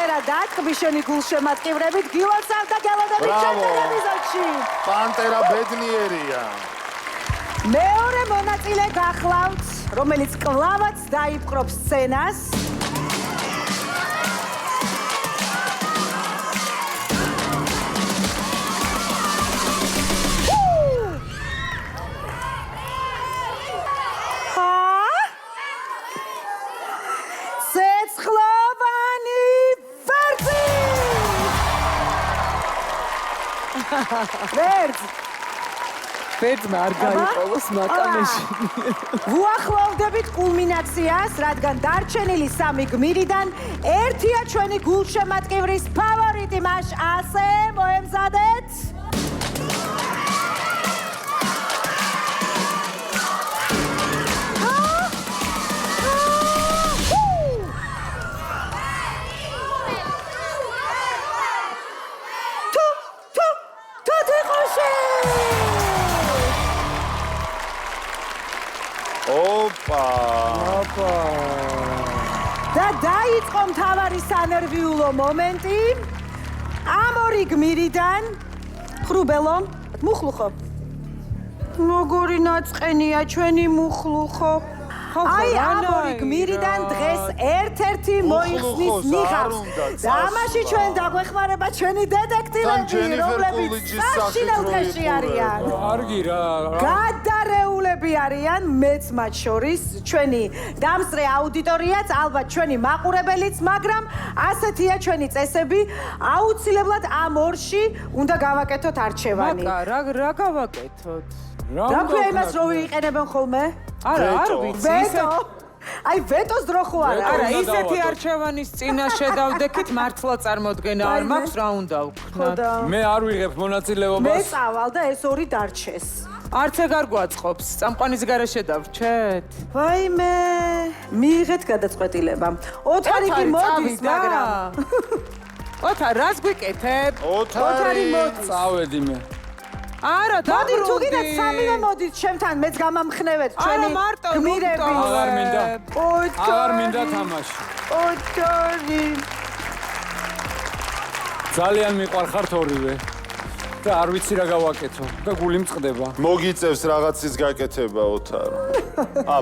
პანტერა დაწყბი შენი გულშემატკივრებით გილოცავ და გელოდებით შემდეგ ეპიზოდში. პანტერა ბედნიერია. მეორე მონაწილე გახლავთ, რომელიც კლავაც დაიპყრობს სცენას. ცეცხლოვანი ვერძი! ვერძი! ვერძმა არ გაიყოლოს ნაკამეში. ვუახლოვდებით კულმინაციას, რადგან დარჩენილი 3 გმირიდან ერთია ჩვენი გულშემატკივრის ფავორიტი, მას ასე მოემზადეთ. და დაიწყო მთავარი სანერვიულო მომენტი. ამ ორი გმირიდან ხრუბელო, მუხლუხო. როგორი ნაწყენია ჩვენი მუხლუხო. აი ამ ორი გმირიდან დღეს ერთ-ერთი მოიხსნის ნიღავს. და ამაში ჩვენ დაგვეხმარება ჩვენი დეტექტივები, რომლებიც საშინელ დღეში არიან. კარგი რა. გადარეულები არიან, მეც მათ შორის, ჩვენი დამსწრე აუდიტორიაც, ალბათ ჩვენი მაყურებელიც, მაგრამ ასეთია ჩვენი წესები, აუცილებლად ამ ორში უნდა გავაკეთოთ არჩევანი. რა გავაკეთოთ? რა ქვია იმას, რომ ვიყენებენ ხოლმე? არა, არ ვიცი. ვეტო. აი ვეტოს დრო ხო არა? არა, ისეთი არჩევანის წინაშე დავდექით, მართლა წარმოდგენა არ მაქვს, რა უნდა ვქნათ. მე არ ვიღებ მონაწილეობას. მე წავალ და ეს ორი დარჩეს. არც ეგ არ გვაწყობს, წამყვანის გარეშე დავრჩეთ. ვაიმე, მიიღეთ გადაწყვეტილება. ოთარი კი მოდის, მაგრამ ოთარ, რას გვიკეთებ? ოთარი მოდის. წავედი მე. არა, მოდი თუ კიდე დაბრუნდი. სამივე მოდით ჩემთან, მეც გამამხნევეთ ჩვენი გმირები. აღარ მინდა. ოთარი. აღარ მინდა თამაში. ოთარი. ძალიან მიყვარხართ ორივე. და არ ვიცი რა გავაკეთო და გული მწყდება. მოგიწევს რაღაცის გაკეთება ოთარო.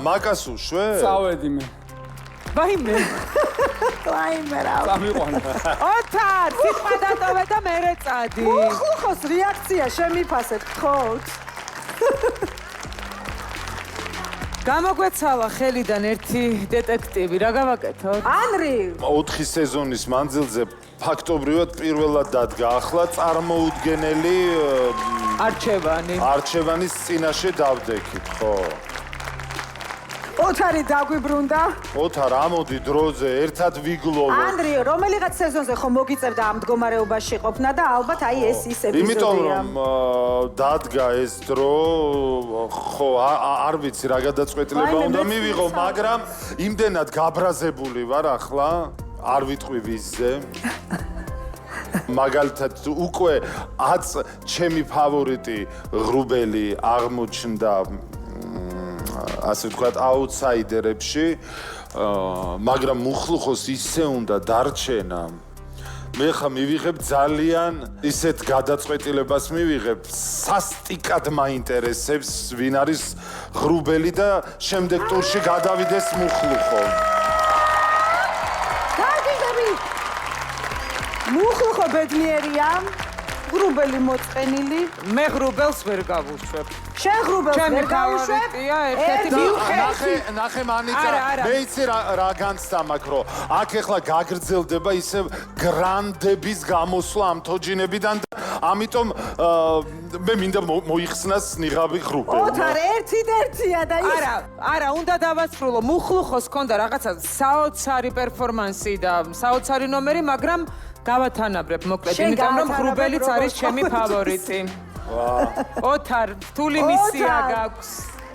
მაკას უშვე? წავედი მე. ვაიმე. ვაიმე რა. წამიყვანა. ოთარ, სიტყვა დატოვე და მერე წადი. მუხლუხოს რეაქცია შემიფასეთ, გთხოვთ. გამოგვეცალა ხელიდან ერთი დეტექტივი, რა გავაკეთოთ? ანრი, 4 სეზონის მანძილზე ფაქტობრივად პირველად დადგა, ახლა წარმოუდგენელი არჩევანის წინაშე დავდექით, ხო? ოთარი დაგვიბრუნდა. ოთარ, ამოდი დროზე, ერთად ვიგლოვოთ. ანრი, რომელიღაც სეზონზე ხო მოგიწევდა ამ მდგომარეობაში ყოფნა და ალბათ აი ეს ის ეპიზოდია. იმიტომ რომ დადგა ეს დრო, ხო, არ ვიცი რა გადაწყვეტილება უნდა მივიღო, მაგრამ იმდენად გაბრაზებული ვარ ახლა, არ ვიტყვი ვიზზე. მაგალითად უკვე 10 ჩემი ფავორიტი ღრუბელი აღმოჩნდა ასე ვთქვათ აუთსაიდერებში, მაგრამ მუხლუხოს ისე უნდა დარჩენა. მე ხა მივიღებ ძალიან ისეთ გადაწყვეტილებას მივიღებ, სასტიკად მაინტერესებს ვინ არის ღრუბელი და შემდეგ ტურში გადავიდეს მუხლუხო. მუხლუხო ბედნიერია, ღრუბელი მოწყენილი. მე ღრუბელს ვერ გავუშვებ. შენ ღრუბელს ვერ გავუშვებ? ერთ-ერთი ნახე, ნახე მანიცა, მე იცი რა განცდა მაქვს, რომ აქ ეხლა გაგრძელდება ისე გრანდების გამოსვლა ამ თოჯინებიდან და ამიტომ მე მინდა მოიხსნას ნიღაბი ღრუბელი. ოთარ, ერთია და ის. არა, უნდა დავასრულო. მუხლუხოს ჰქონდა რაღაცა საოცარი პერფორმანსი და საოცარი ნომერი, მაგრამ გავათანაბრებ მოკლედ, იმიტომ რომ ღრუბელიც არის ჩემი ფავორიტი. ოთარ, რთული მისია გაქვს.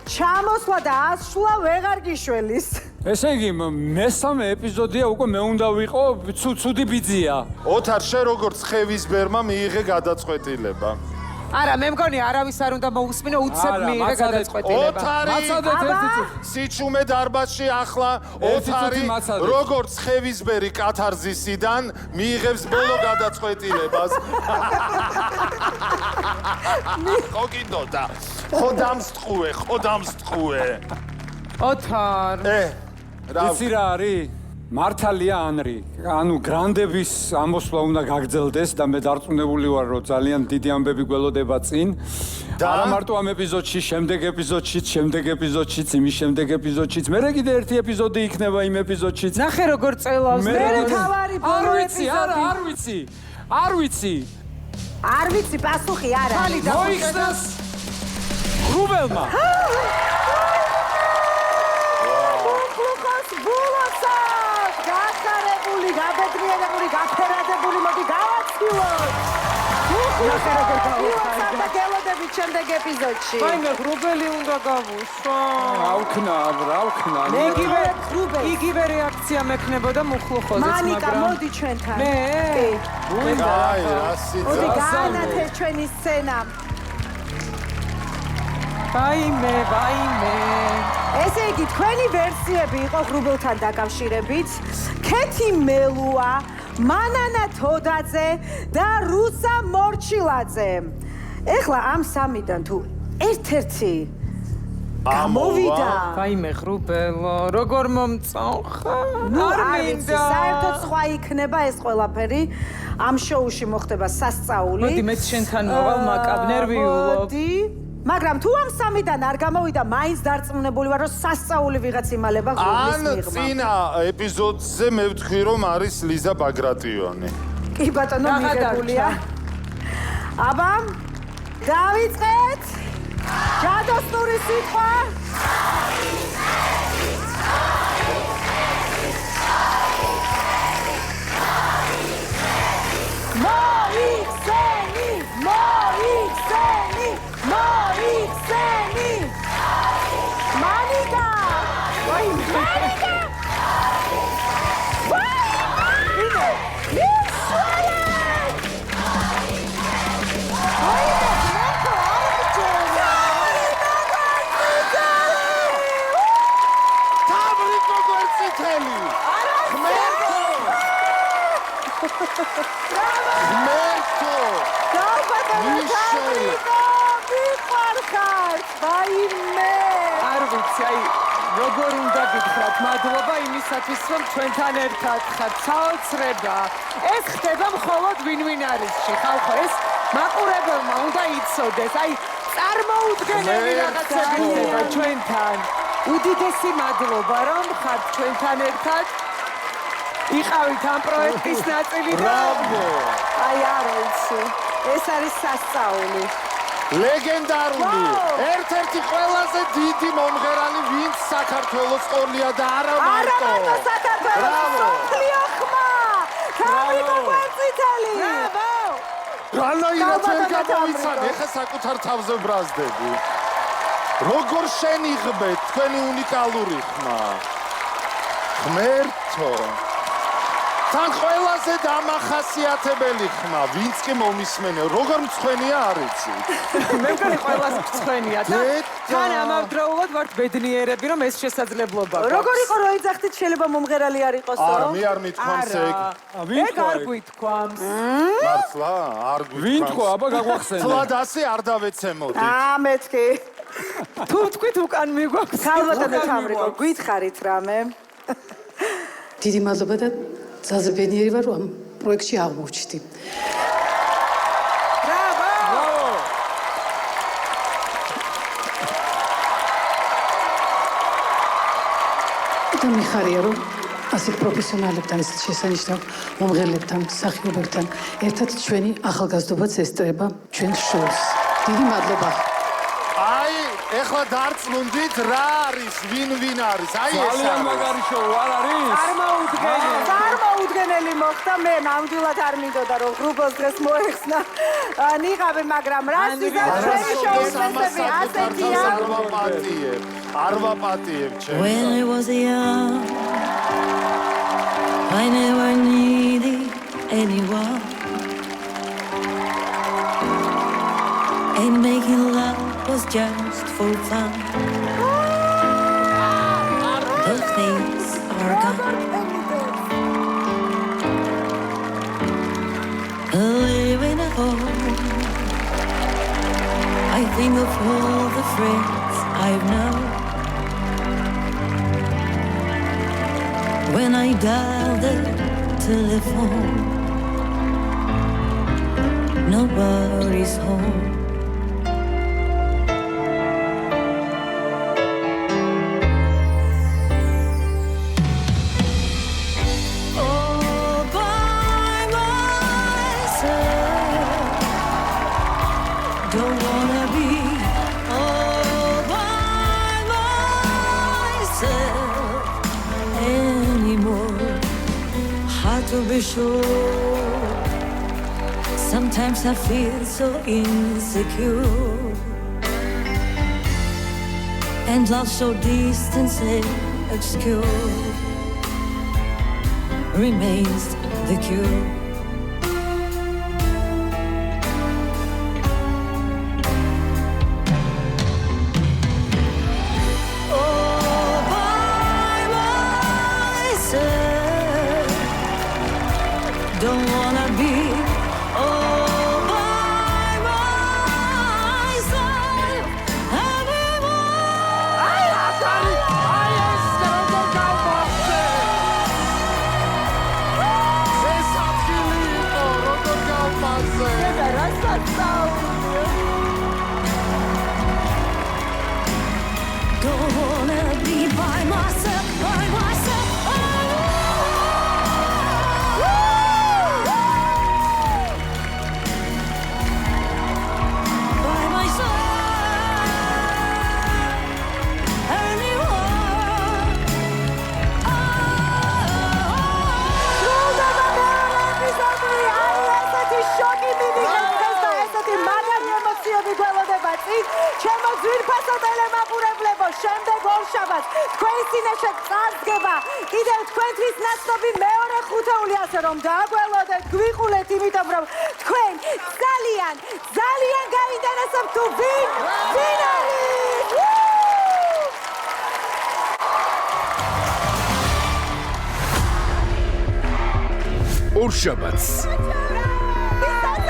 ჩამოსვლა და ასვლა ვეღარ გიშველის. ესე იგი, მესამე ეპიზოდია უკვე მე უნდა ვიყო ცუდი ბიძია. ოთარ, შენ როგორც ხევის ბერმა მიიღე გადაწყვეტილება. არა, მე მგონი არავის არ უნდა მოусმინო, უცებ მიიღე გადაწყვეტილება. ოთარი სიჩუმე დარბაზში ახლა ოთარი როგორც ხევისბერი კათარზისიდან მიიღებს ბოლო გადაწყვეტილებას. ხო კიდოდა. ხო დამსტყუე. ოთარ. იცი რა არის? მართალია ანრი, ანუ გრანდების ამოსვლა უნდა გაგრძელდეს და მე დარწმუნებული ვარ, რომ ძალიან დიდი ამბები გველოდება წინ. არა მარტო ამ ეპიზოდში, შემდეგ ეპიზოდშიც, იმის შემდეგ ეპიზოდშიც. მერე კიდე ერთი ეპიზოდი იქნება იმ ეპიზოდშიც. ნახე როგორ წელავს. მერე თავარი ბოლო ეპიზოდი. არ ვიცი. არ ვიცი, პასუხი არა. მოიხსნას რუბელმა. გახარებული, გაბედნიერებული, გაფერადებული, მოდი გავაცილოთ. ნახე როგორ გავხარდა და გელოდებით შემდეგ ეპიზოდში. მაინც რუბელი უნდა გავუშვა. რა ვქნა. იგივე რეაქცია მექნებოდა მუხლუხოზეც, მაგრამ მანიკა, მოდი ჩვენთან. მე? აი, რასი მოდი გაანათე ჩვენი სცენა. ვაიმე. ესე იგი, თქვენი ვერსიები იყო ღრუბელთან დაკავშირებით. ქეთი მელუა, მანანა თოდაძე და რუსა მორჩილაძე. ეხლა ამ სამიდან თუ ერთ-ერთი გამოვიდა. ვაიმე ღრუბელო, როგორ მომწონხა? ნუ არ ვიცი, საერთოდ სხვა იქნება ეს ყველაფერი. ამ შოუში მოხდება სასწაული. მოდი მეც შენთან მოვალ, მაკაბ ნერვიულობ. მოდი. მაგრამ თუ ამ სამიდან არ გამოვიდა, მაინც დარწმუნებული ვარ, რომ სასწაული ვიღაც იმალება ღრუბლის მიღმა. ან წინა ეპიზოდზე მე ვთქვი, რომ არის ლიზა ბაგრატიონი. კი ბატონო, მიღებულია. აბა, დავიწყეთ. ჯადოსნური სიტყვა. მოიხსენი. მანიკა. არ ვიცი, აი როგორ უნდა გითხრათ, მადლობა იმისათვის, რომ ჩვენთან ერთად ხართ. საოცრება. ეს ხდება მხოლოდ ვინ არისში. ხალხო, ეს მაყურებელმა უნდა იცოდეს. აი წარმოუდგენელი რაღაცები ხდება ჩვენთან. უდიდესი მადლობა, რომ ხართ ჩვენთან ერთად. იყავით ამ პროექტის ნაწილი და აი არ ვიცი. ეს არის სასწაული. ლეგენდარული, ერთ-ერთი ყველაზე დიდი მომღერალი, ვინც საქართველოს ყოლია და არა მარტო. მსოფლიო ხმა. თავი გვერდითელი. რანაირად ვერ გამოიცან, ეხა საკუთარ თავზე ბრაზდები. როგორ შენიღბეთ თქვენი უნიკალური ხმა? ღმერთო. თან ყველაზე დამახასიათებელი ხმა, ვინც კი მომისმენე, როგორ მწვენია არ იცი. მე მგონი ყველას მწვენია და თან ამავდროულად ვართ ბედნიერები, რომ ეს შესაძლებლობა გვაქვს. როგორ იყო რო ეძახდით, შეიძლება მომღერალი არ იყოსო? არა, მე არ მithქვამს ეგ. ეგ არ გვითქვამს. მართლა, არ გვითქვამს. ვინ თქვა, აბა გაგვახსენე. თლად ასე არ დავეცემოდი. მეთქი. თუ თქვით უკან მიგვაქვს. ხალბატონო თამრიკო, გითხარით რამე? დიდი მადლობა და ძალზე ბედნიერი ვარ, რომ ამ პროექტში აღმოჩნდი. და მიხარია, რომ ასეთ პროფესიონალებთან, ესეთ შესანიშნავ მომღერლებთან, მსახიობებთან ერთად ჩვენი ახალგაზრდობაც ესწრება ჩვენ შოუს. დიდი მადლობა. აი, ეხლა დარწმუნდით რა არის, ვინ არის. აი ეს ძალიან მაგარი შოუ არ არის? წარმოუდგენელი მოხდა, მე ნამდვილად არ მინდოდა რომ ღრუბელს დღეს მოეხსნა. ნიღაბე, მაგრამ რას იზარ ჩვენი შოუს წესები ასეთია. არ ვაპატიებ ჩემს. When I was young, I never needed anyone. just for fun. Those days are gone. Living at home, I think of all the friends I've known. When I dial the telephone, nobody's home. All by myself, don't wanna be all by myself anymore. Hard to be sure. Sometimes I feel so insecure, and love so distant and obscure remains the cure. All by myself, don't wanna be all by myself anymore. Don't wanna be by myself, by myself. By myself anymore. ჩემო ძვირფასო ტელემაყურებლებო, შემდეგ ორშაბათს თქვენი წინაშე წარსდგება კიდევ თქვენთვის ნაცნობი მეორე ხუთეული, ასე რომ დააგველოდეთ, გვიყულეთ, იმიტომ რომ თქვენ ძალიან გაინტერესებთ თუ ვინ არის. ორშაბათს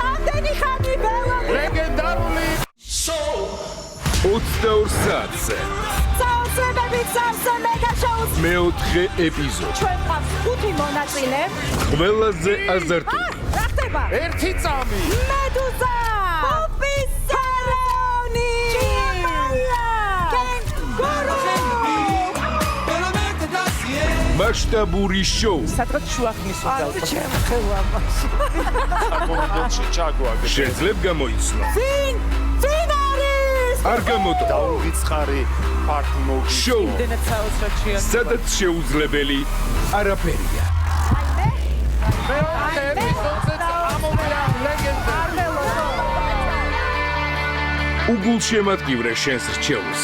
ამდენი ხანი ველოდი ლეგენდარული 22 საათზე საოცრებებით სავსე მეგა შოუს მეოთხე ეპიზოდი. ჩვენ გვაქვს 5 მონაწილე. ყველაზე აზარტული. რა ხდება? ერთი წამი მედუზა, პოპის სალონი, ჭიამარია, კენგურუ. მასშტაბური შოუ. სადღაც შუახნის უდავდა. შეძლებ გამოიცნო. ვინ არის? არ გამოდო. დაუვიწყარი პარტნიორი შოუ. იმდენად საოცრად შეასრულა. სადაც შეუძლებელი არაფერია. მეორე ეპიზოდზე ამოვიდა ლეგენდა. უგულ შემატკივრე შენს რჩეულს.